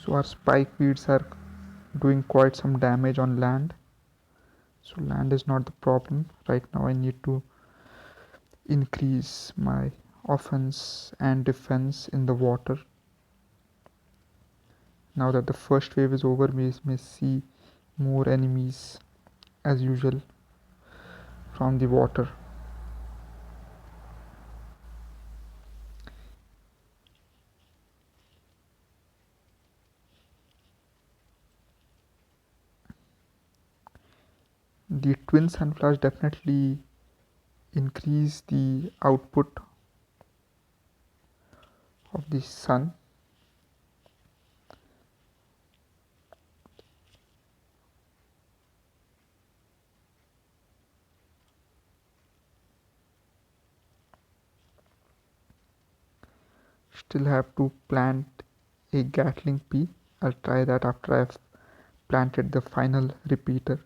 So our spike weeds are doing quite some damage on land. So land is not the problem. Right now I need to increase my offense and defense in the water. Now that the first wave is over, we may see more enemies as usual from the water. The twin sunflowers definitely increase the output of the sun. Still have to plant a Gatling pea. I'll try that after I've planted the final repeater.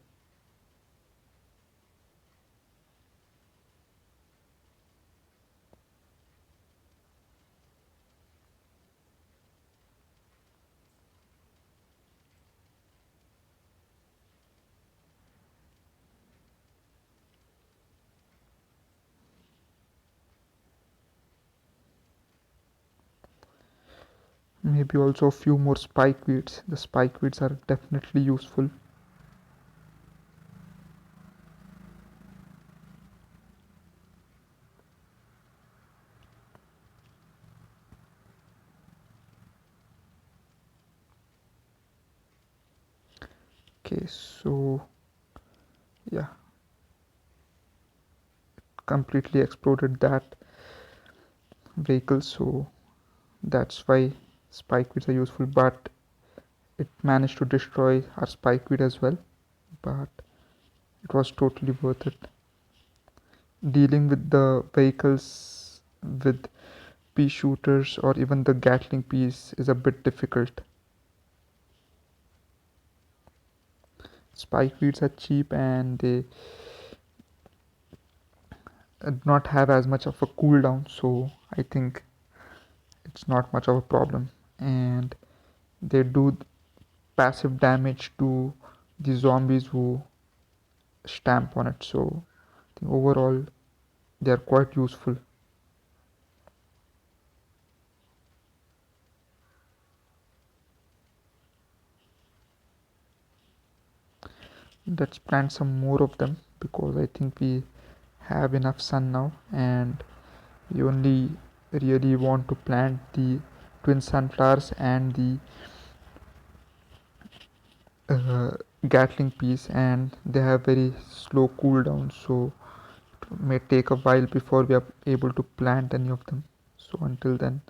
Maybe also a few more spike weeds. The spike weeds are definitely useful. Okay, so yeah, completely exploded that vehicle, so that's why spike weeds are useful, but it managed to destroy our spike weed as well, but it was totally worth it. Dealing with the vehicles with pea shooters or even the Gatling peas is a bit difficult. Spike weeds are cheap and they do not have as much of a cooldown, so I think it's not much of a problem. And they do passive damage to the zombies who stamp on it, so I think overall they are quite useful. Let's plant some more of them because I think we have enough sun now, and we only really want to plant the twin sunflowers and the uh, Gatling peas, and they have very slow cooldown, so it may take a while before we are able to plant any of them. So until then,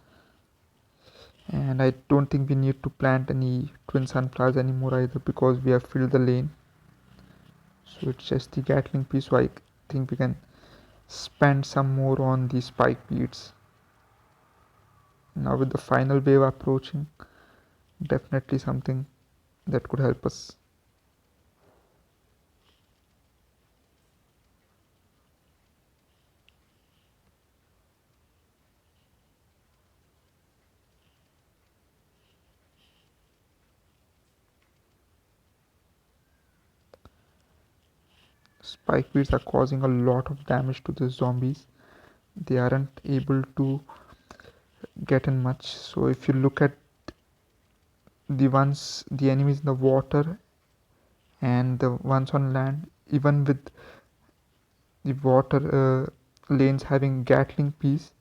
and I don't think we need to plant any twin sunflowers anymore either because we have filled the lane. So it's just the Gatling pea, so I think we can spend some more on the spike beads. Now with the final wave approaching, definitely something that could help us. Spike beads are causing a lot of damage to the zombies. They aren't able to get in much. So if you look at the enemies in the water and the ones on land, even with the water lanes having Gatling peas,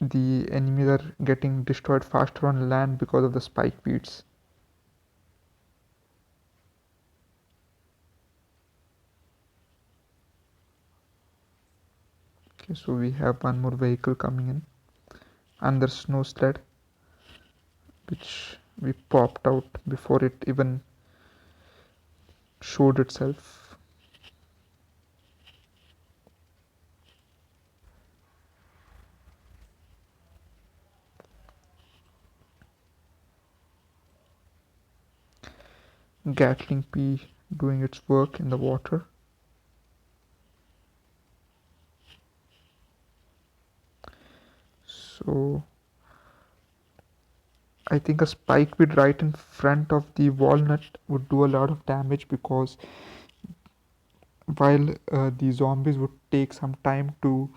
the enemies are getting destroyed faster on land because of the spike beads. Okay, so we have one more vehicle coming in, under snow sled, which we popped out before it even showed itself. Gatling P doing its work in the water. So I think a spike bead right in front of the walnut would do a lot of damage because while the zombies would take some time to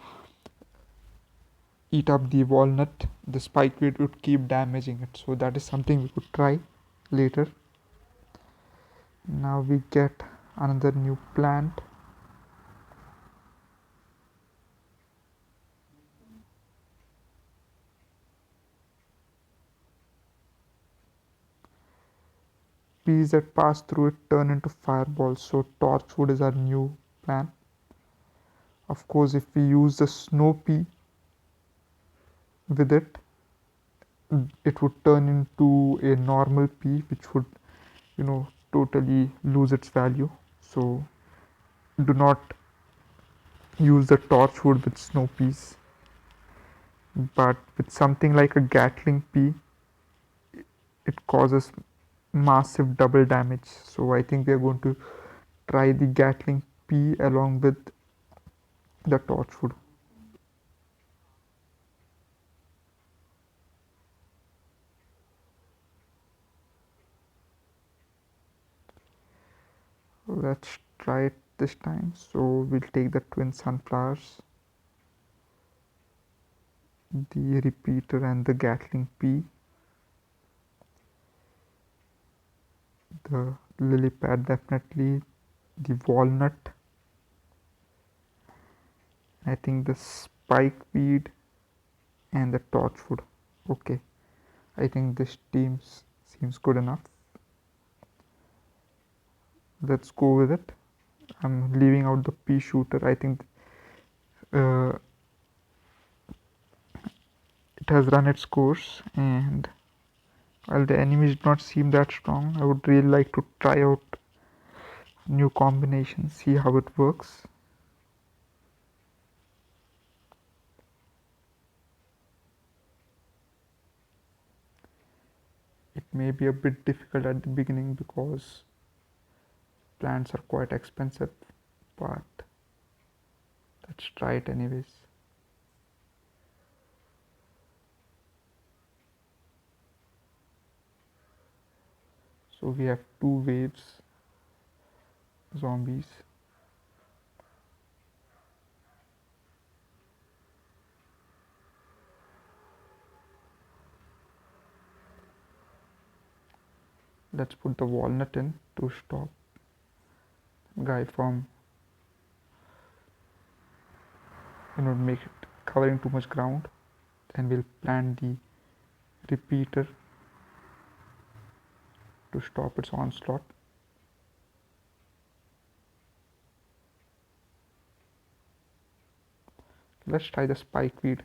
eat up the walnut, the spike bead would keep damaging it. So that is something we could try later. Now we get another new plant. Peas that pass through it turn into fireballs, so torchwood is our new plan. Of course, if we use the snow pea with it, it would turn into a normal pea, which would, totally lose its value. So do not use the torchwood with snow peas, but with something like a Gatling pea, it causes massive double damage. So I think we are going to try the Gatling pea along with the torchwood. Let's try it this time. So we'll take the twin sunflowers, the repeater, and the Gatling pea, the lily pad definitely, the walnut, I think the spike weed, and the torchwood. Okay, I think this team seems good enough. Let's go with it. I'm leaving out the pea shooter. I think uh, it has run its course, and while the enemies do not seem that strong, I would really like to try out new combinations, see how it works. It may be a bit difficult at the beginning because plants are quite expensive, but let's try it anyways. So we have two waves zombies. Let's put the walnut in to stop guy from make it covering too much ground. Then we'll plant the repeater to stop its onslaught. Let's try the spikeweed.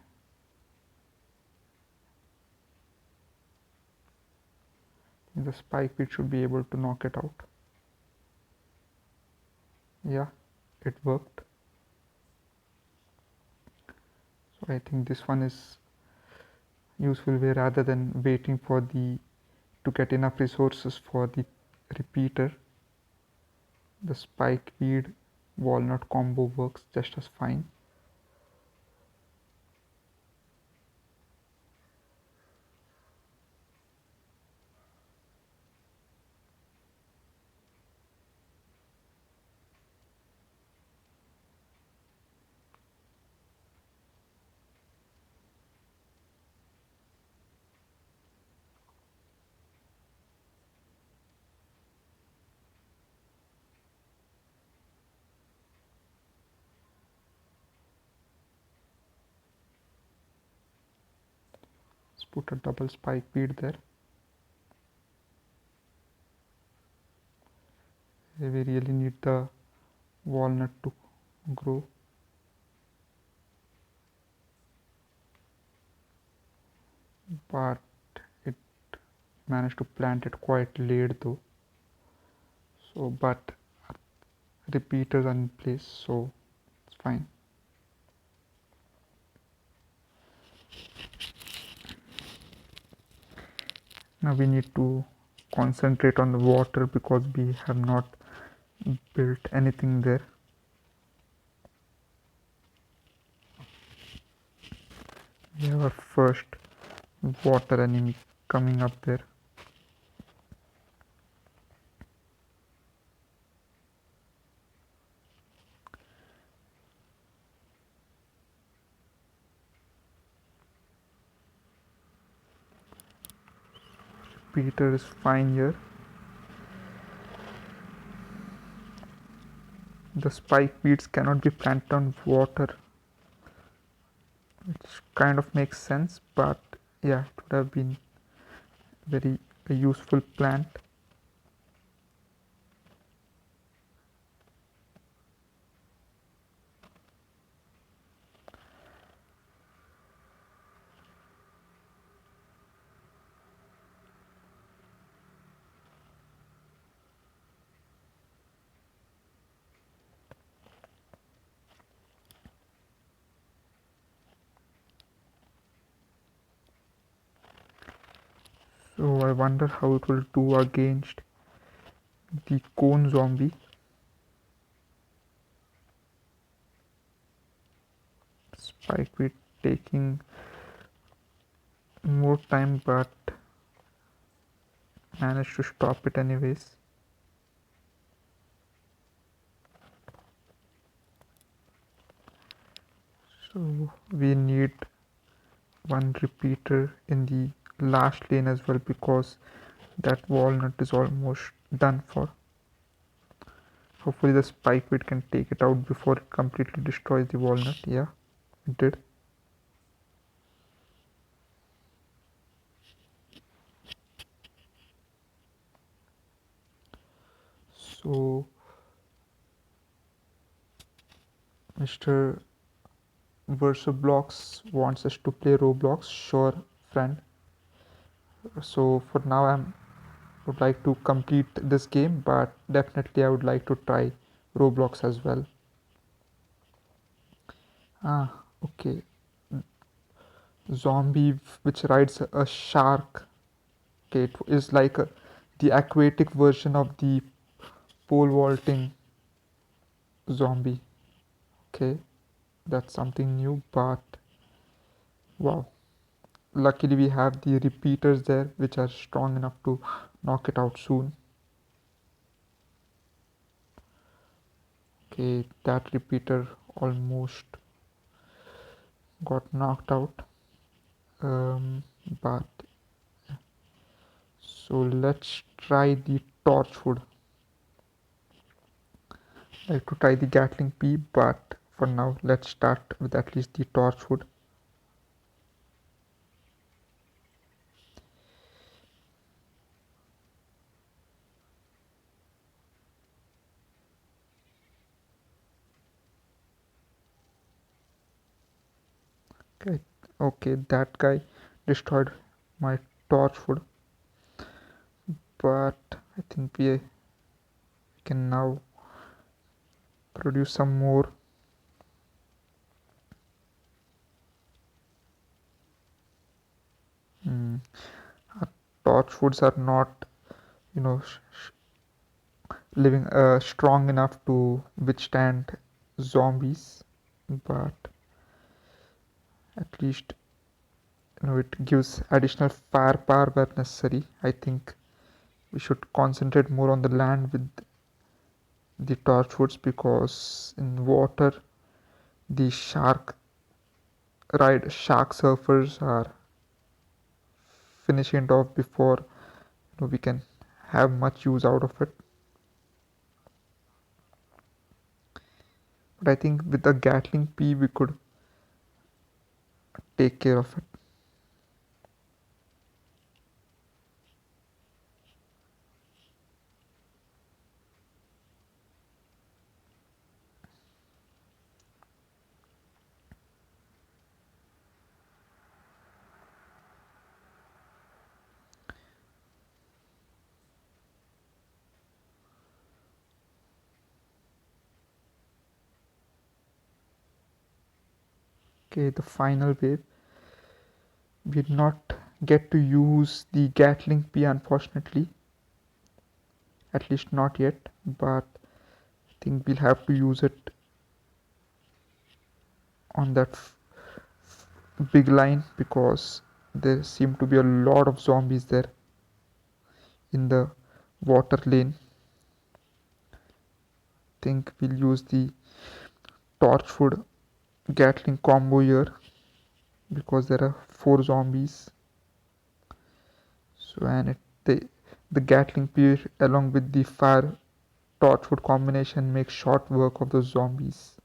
The spikeweed should be able to knock it out. Yeah, it worked. So I think this one is useful way rather than waiting for the to get enough resources for the repeater. The spikeweed walnut combo works just as fine. Let's put a double spikeweed there. We really need the walnut to grow. But it managed to plant it quite late though. So, but repeaters are in place, so it's fine. Now we need to concentrate on the water because we have not built anything there. We have our first water enemy coming up there. Peter is fine here. The spike weeds cannot be planted on water, which kind of makes sense, but yeah, it would have been very a useful plant. So I wonder how it will do against the cone zombie. Spikeweed taking more time, but managed to stop it anyways. So we need one repeater in the last lane as well because that walnut is almost done for. Hopefully the spikeweed can take it out before it completely destroys the walnut. Yeah, it did. So Mr. Versoblocks wants us to play Roblox. Sure, friend. So for now I would like to complete this game, but definitely I would like to try Roblox as well. Okay. Zombie which rides a shark. Okay, it is like the aquatic version of the pole vaulting zombie. Okay, that's something new, but wow. Luckily, we have the repeaters there, which are strong enough to knock it out soon. Okay, that repeater almost got knocked out. Um, but so let's try the torchwood. I have to try the Gatling P, but for now, let's start with at least the torchwood. Okay, okay, that guy destroyed my torchwood, but I think we can now produce some more. Hmm. Torchwoods are not, you know, living strong enough to withstand zombies, but at least it gives additional firepower where necessary. I think we should concentrate more on the land with the torchwoods, because in water the shark surfers are finishing it off before we can have much use out of it. But I think with the Gatling P we could take care of it. Okay, the final wave. We did not get to use the Gatling P, unfortunately, at least not yet, but I think we'll have to use it on that big line, because there seem to be a lot of zombies there in the water lane. I think we'll use the Torchwood Gatling combo here, because there are 4 zombies. So and the Gatling P along with the fire Torchwood combination makes short work of the zombies.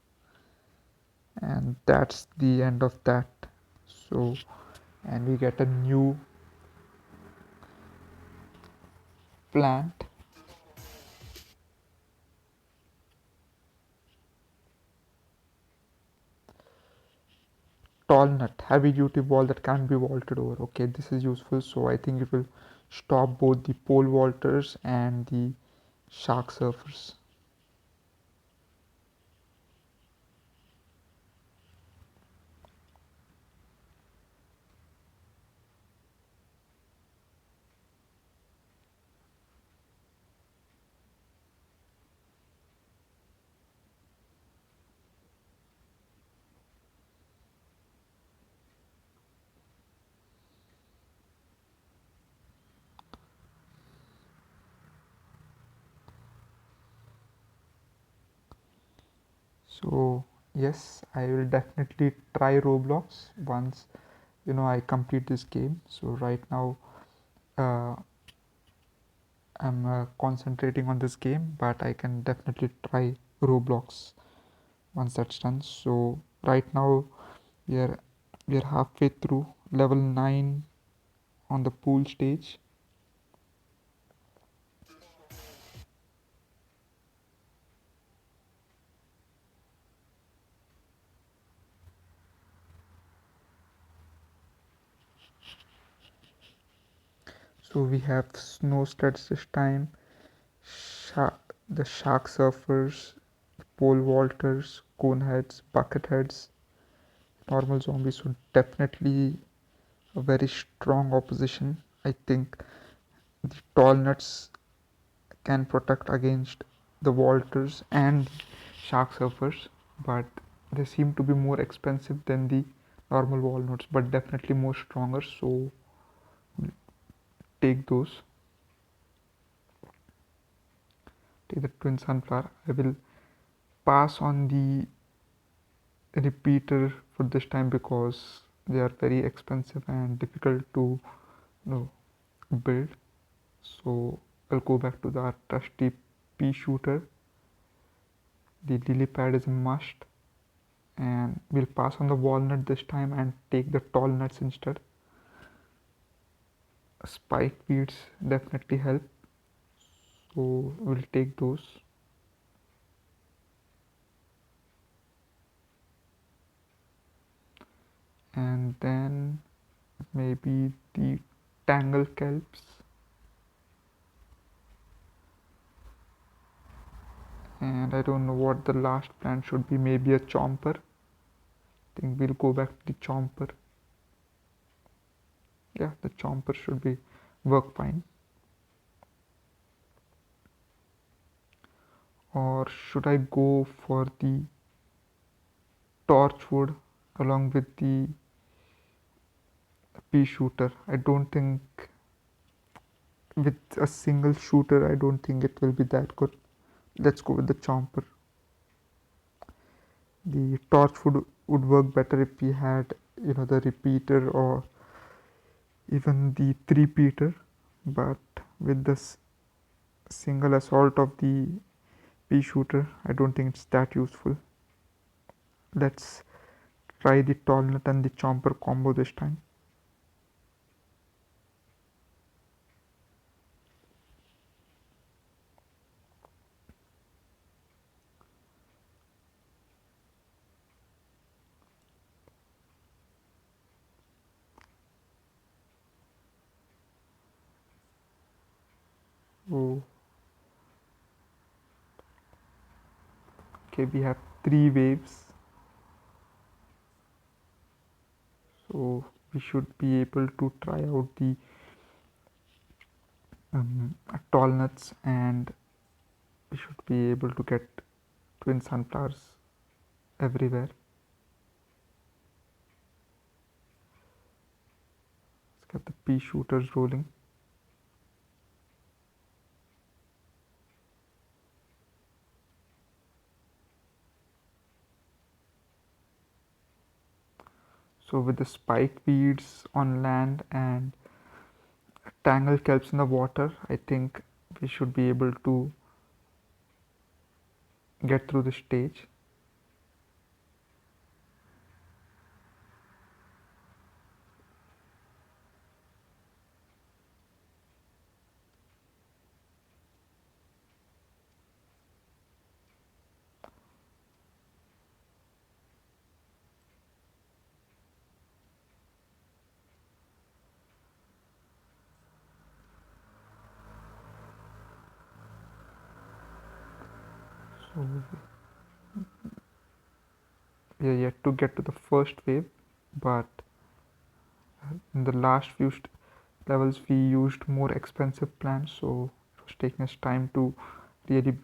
And that's the end of that. So and we get a new plant. Tall nut, heavy duty wall that can't be vaulted over. Okay, this is useful, so I think it will stop both the pole vaulters and the shark surfers. So yes, I will definitely try Roblox once I complete this game. So right now uh, I'm concentrating on this game, but I can definitely try Roblox once that's done. So right now we are we are halfway through level 9 on the pool stage. So we have snow studs this time, the shark surfers, pole vaulters, cone heads, bucket heads, normal zombies. So definitely a very strong opposition. I think the tall nuts can protect against the Walters and Shark Surfers, but they seem to be more expensive than the normal walnuts, but definitely more stronger. So take those. Take the twin sunflower. I will pass on the repeater for this time because they are very expensive and difficult to build. So I'll go back to the trusty pea shooter. The lily pad is a must, and we'll pass on the walnut this time and take the tall nuts instead. Spike weeds definitely help, so we'll take those. And then maybe the tangle kelps, and I don't know what the last plant should be, maybe a chomper. I think we'll go back to the chomper. Yeah, the chomper should be work fine. Or should I go for the torchwood along with the pea shooter? I don't think with a single shooter, I don't think it will be that good. Let's go with the chomper. The torchwood would work better if we had, the repeater or even the three-peater, but with this single assault of the pea shooter, I don't think it's that useful. Let's try the tall nut and the chomper combo this time. Oh, okay, we have three waves, so we should be able to try out the tall nuts, and we should be able to get twin sunflowers everywhere. Let's get the pea shooters rolling. So with the spike weeds on land and tangle kelps in the water, I think we should be able to get through the stage. So we are yet to get to the first wave, but in the last few levels we used more expensive plants, so it was taking us time to really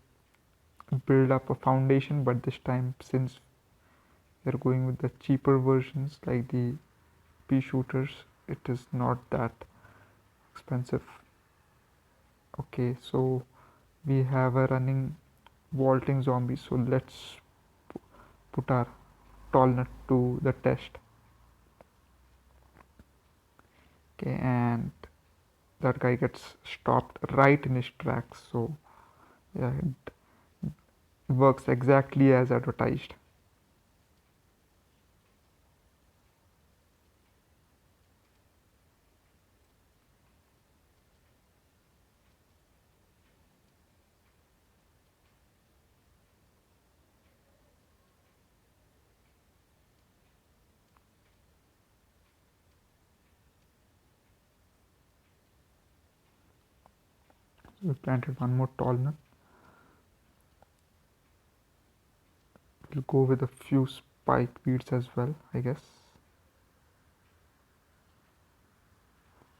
build up a foundation. But this time, since we're going with the cheaper versions like the pea shooters, it is not that expensive. Okay, so we have a running vaulting zombie, so let's put our tall nut to the test. Okay, and that guy gets stopped right in his tracks, so yeah, it works exactly as advertised. So we planted one more tall nut. We'll go with a few spike weeds as well, I guess.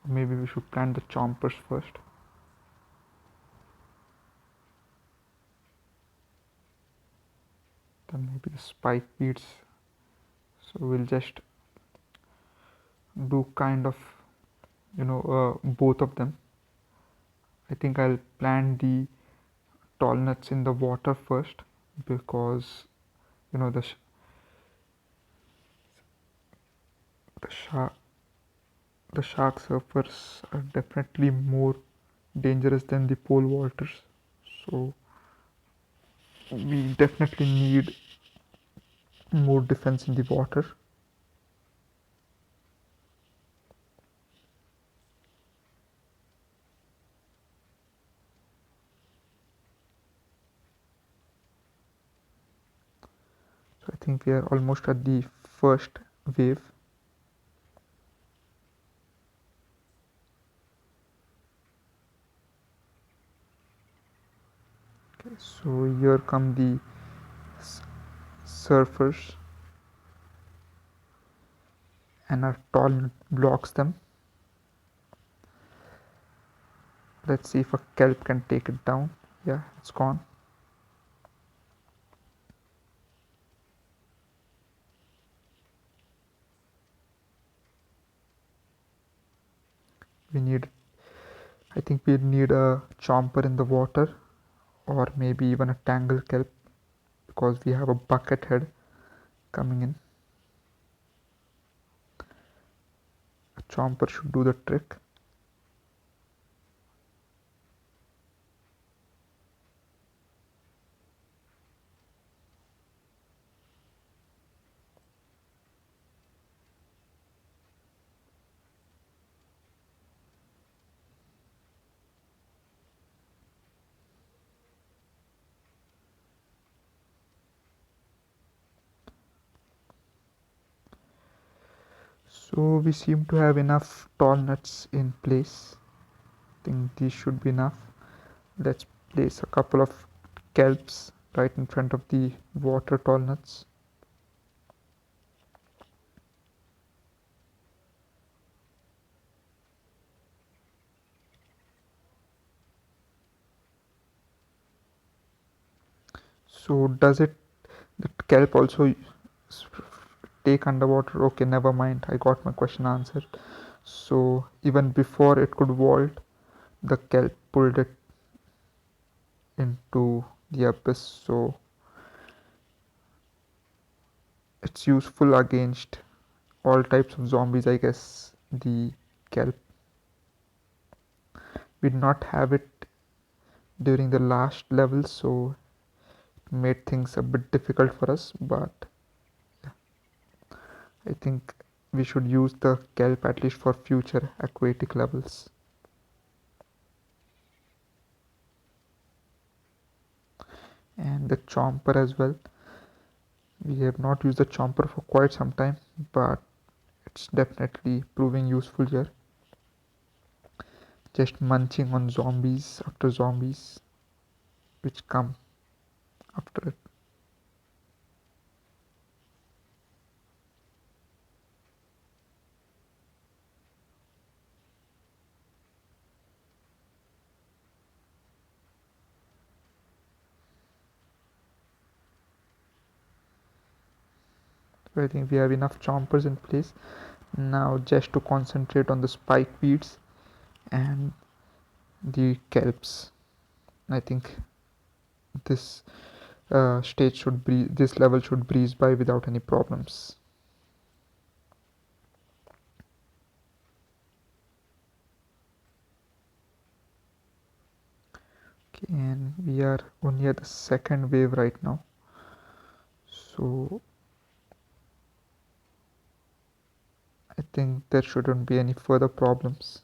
Maybe we should plant the chompers first. then maybe the spike beats. So we'll just do kind of both of them. I think I'll plant the tall nuts in the water first, because you know the shark the shark surfers are definitely more dangerous than the pole vaulters. So we definitely need more defense in the water. So I think we are almost at the first wave. Okay, so here come the surfers, and our tall blocks them. Let's see if a kelp can take it down. Yeah, it's gone. We need, I think we need a chomper in the water, or maybe even a tangle kelp, because we have a bucket head coming in. A chomper should do the trick. So we seem to have enough tall nuts in place. I think these should be enough. Let's place a couple of kelps right in front of the water tall nuts. So does it, the kelp also take underwater? Okay, never mind, I got my question answered. So even before it could vault, the kelp pulled it into the abyss. So it's useful against all types of zombies, I guess. The kelp, we did not have it during the last level, so it made things a bit difficult for us, but I think we should use the kelp at least for future aquatic levels. And the chomper as well. We have not used the chomper for quite some time, but it's definitely proving useful here. Just munching on zombies after zombies which come after it. So I think we have enough chompers in place. Now just to concentrate on the spike weeds and the kelps. I think this this level should breeze by without any problems. Okay, and we are only at the second wave right now, so I think there shouldn't be any further problems.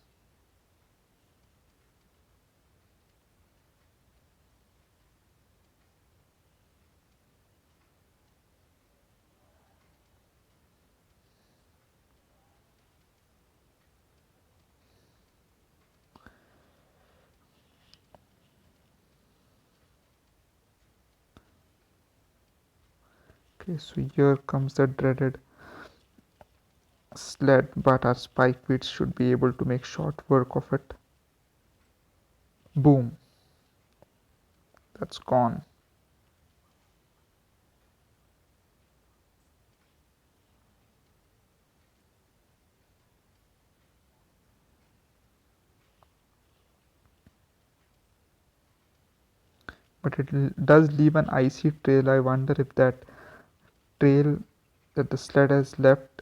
Okay, so here comes the dreaded sled, but our spike weeds should be able to make short work of it. Boom, that's gone. but it does leave an icy trail. I wonder if that trail that the sled has left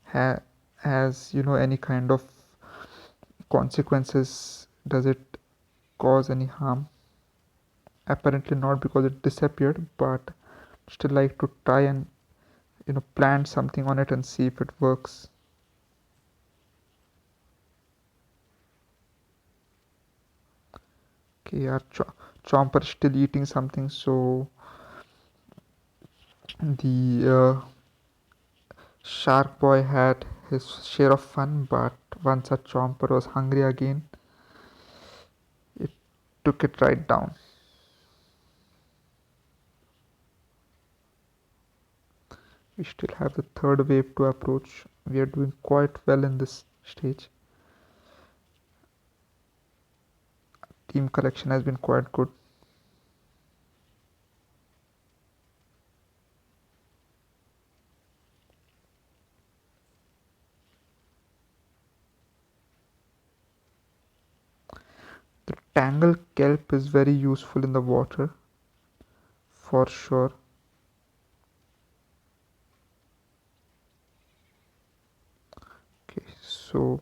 ha- has any kind of consequences. Does it cause any harm? Apparently not, because it disappeared, but still like to try and plant something on it and see if it works. Okay, our chomper is still eating something, so the shark boy had his share of fun, but once our chomper was hungry again, it took it right down. We still have the third wave to approach. We are doing quite well in this stage. Team collection has been quite good. The tangle kelp is very useful in the water, for sure. Okay, so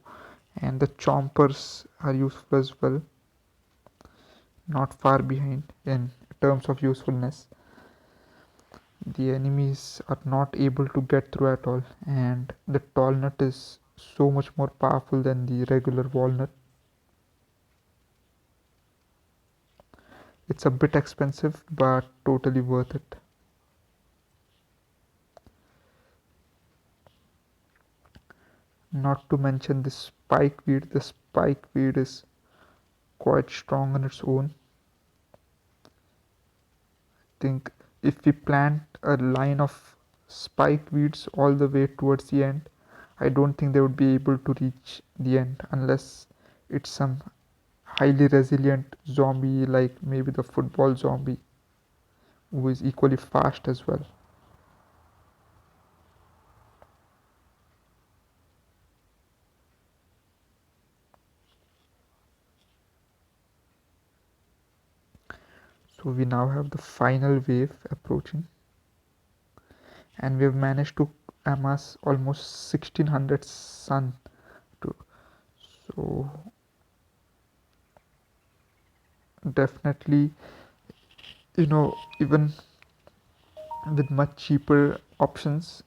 and the chompers are useful as well, not far behind in terms of usefulness. The enemies are not able to get through at all, and the tall nut is so much more powerful than the regular walnut. It's a bit expensive, but totally worth it. Not to mention the spikeweed. The spikeweed is quite strong on its own. I think if we plant a line of spikeweeds all the way towards the end, I don't think they would be able to reach the end unless it's some highly resilient zombie like maybe the football zombie who is equally fast as well. So we now have the final wave approaching, and we have managed to amass almost 1600 sun to, so definitely even with much cheaper options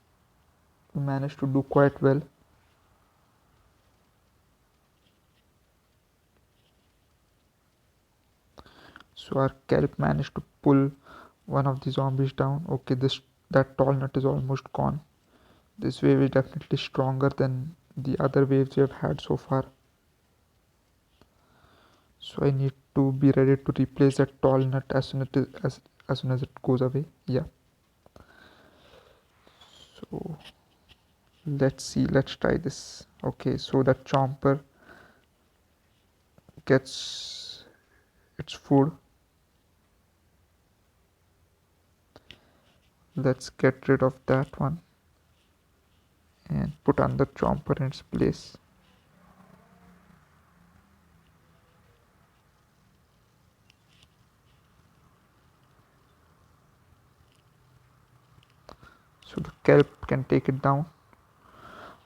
we managed to do quite well. So our kelp managed to pull one of the zombies down. Okay, this that tall nut is almost gone. This wave is definitely stronger than the other waves we have had so far. So I need to be ready to replace that tall nut as soon as it goes away. Yeah. So let's see. Let's try this. Okay. So the chomper gets its food. Let's get rid of that one and put another chomper in its place. So the kelp can take it down.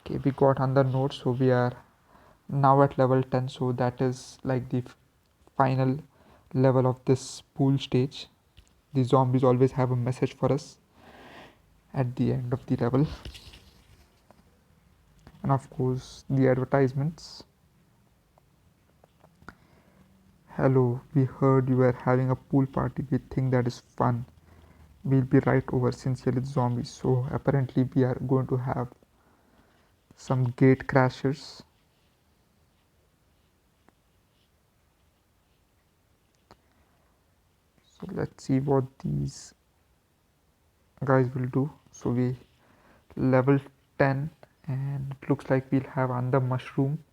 Okay, we got another node, so we are now at level 10. So that is like the final level of this pool stage. The zombies always have a message for us at the end of the level, and of course the advertisements. Hello, we heard you were having a pool party. We think that is fun. We'll be right over. Sincerely, zombies. So apparently we are going to have some gate crashers. So let's see what these guys will do. So we level 10, and it looks like we'll have another mushroom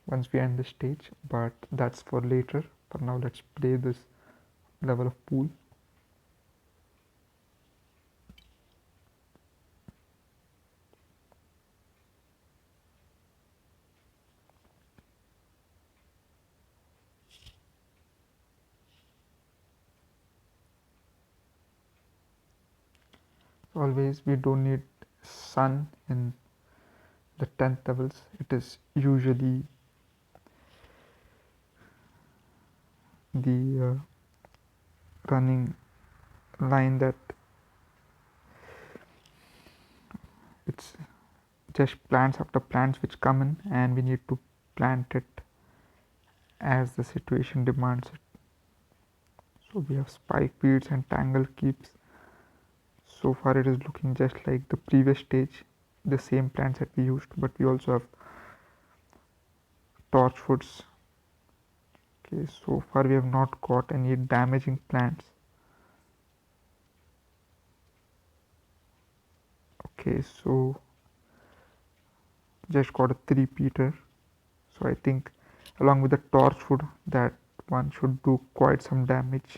once we end the stage, but that's for later. For now, let's play this level of pool. always we don't need sun in the 10th levels. It is usually the running line that it's just plants after plants which come in, and we need to plant it as the situation demands it. So we have spike weeds and tangle keeps. So far it is looking just like the previous stage, the same plants that we used, but we also have torchwoods. Okay, so far we have not got any damaging plants. Okay, so just got a three-peater. So I think along with the torchwood, that one should do quite some damage.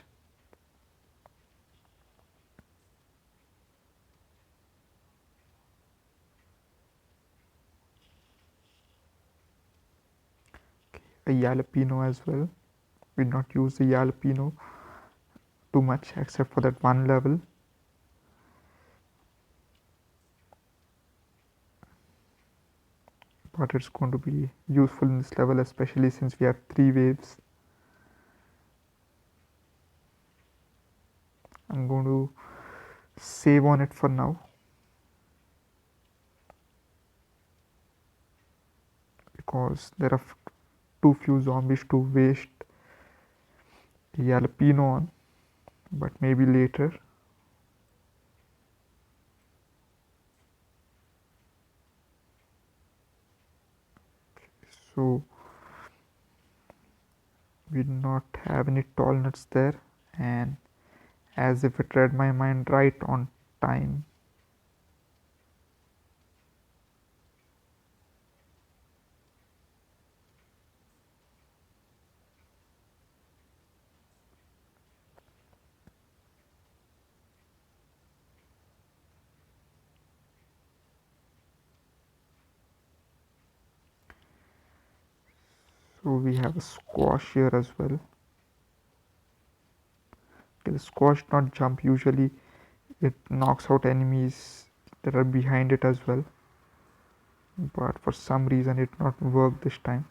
A jalapeno as well. We did not use the jalapeno too much except for that one level. But it's going to be useful in this level, especially since we have 3 waves. I'm going to save on it for now because there are too few zombies to waste the jalapeno on, but maybe later. So we do not have any tall nuts there, and as if it read my mind right on time. So we have a squash here as well. Okay, the squash not jump, usually it knocks out enemies that are behind it as well, but for some reason it not worked this time.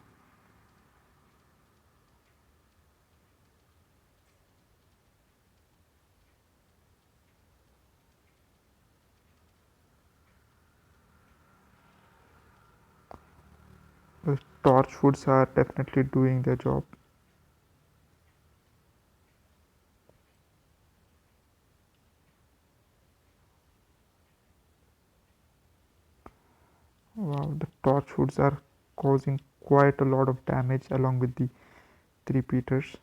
The torchwoods are definitely doing their job. Wow, the torchwoods are causing quite a lot of damage along with the three-peaters.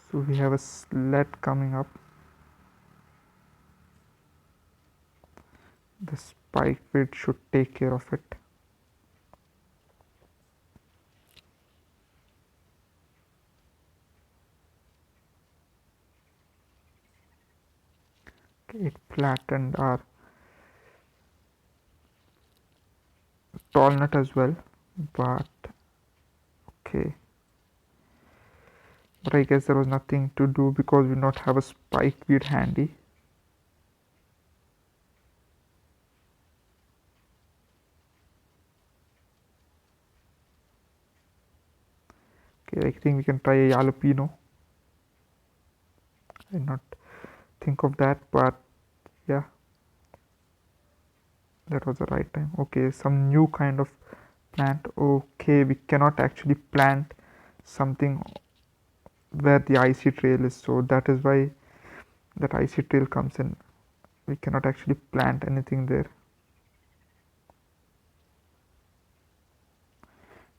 So we have a sled coming up. The spike weight should take care of it. Okay, it flattened our tall nut as well, but okay. But I guess there was nothing to do because we do not have a spike weed handy. Okay, I think we can try a jalapeno. I did not think of that, but yeah, that was the right time. Okay, some new kind of plant. Okay, we cannot actually plant something where the icy trail is, so that is why that icy trail comes in. We cannot actually plant anything there.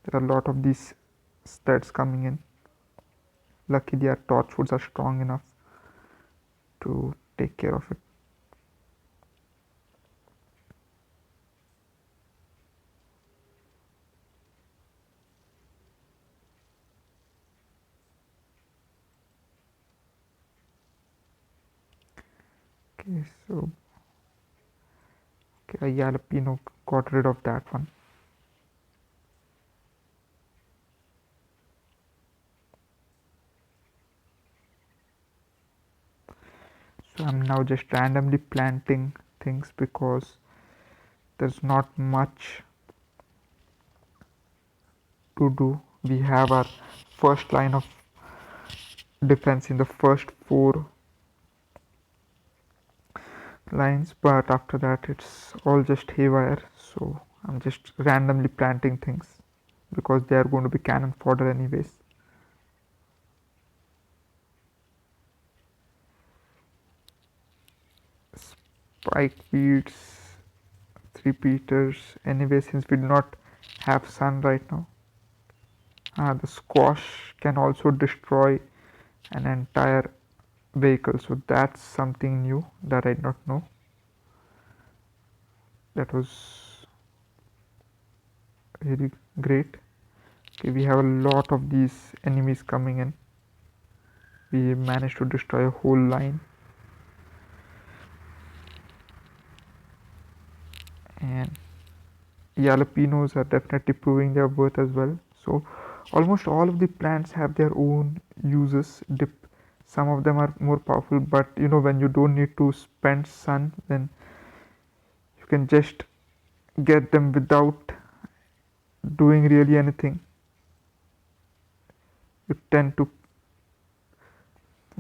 There are a lot of these studs coming in. Luckily our torchwoods are strong enough to take care of it. Okay, so Okay, jalapeno got rid of that one. So I'm now just randomly planting things because there's not much to do. We have our first line of defense in the first four lines, but after that it's all just haywire. So I'm just randomly planting things because they are going to be cannon fodder anyways. Spike weeds, three peters. Anyway, since we do not have sun right now, the squash can also destroy an entire vehicle. So that's something new that I did not know. That was really great. Okay, we have a lot of these enemies coming in. We managed to destroy a whole line. And jalapenos are definitely proving their worth as well. So almost all of the plants have their own uses. Some of them are more powerful, but when you don't need to spend sun, then you can just get them without doing really anything. You tend to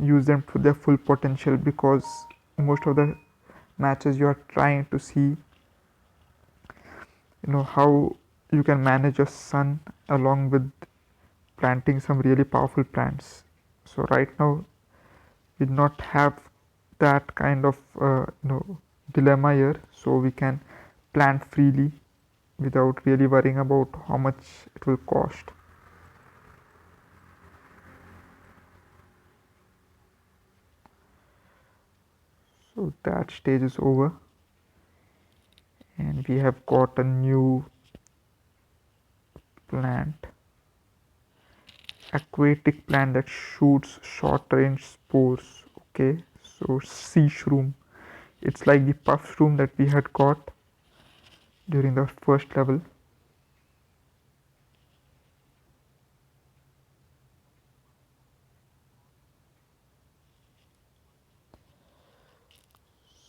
use them to their full potential because most of the matches you are trying to see how you can manage your sun along with planting some really powerful plants. So right now we do not have that kind of dilemma here, so we can plant freely without really worrying about how much it will cost. So that stage is over, and we have got a new plant, aquatic plant that shoots short range spores. Okay, so sea shroom, it's like the puff shroom that we had got during the first level.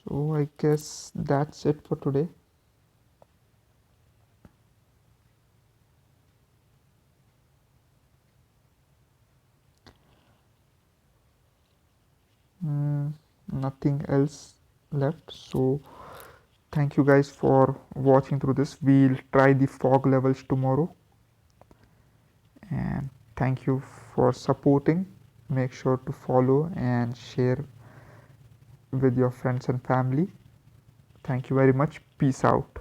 So I guess that's it for today. Nothing else left. So thank you guys for watching through this. We'll try the fog levels tomorrow, and thank you for supporting. Make sure to follow and share with your friends and family. Thank you very much. Peace out.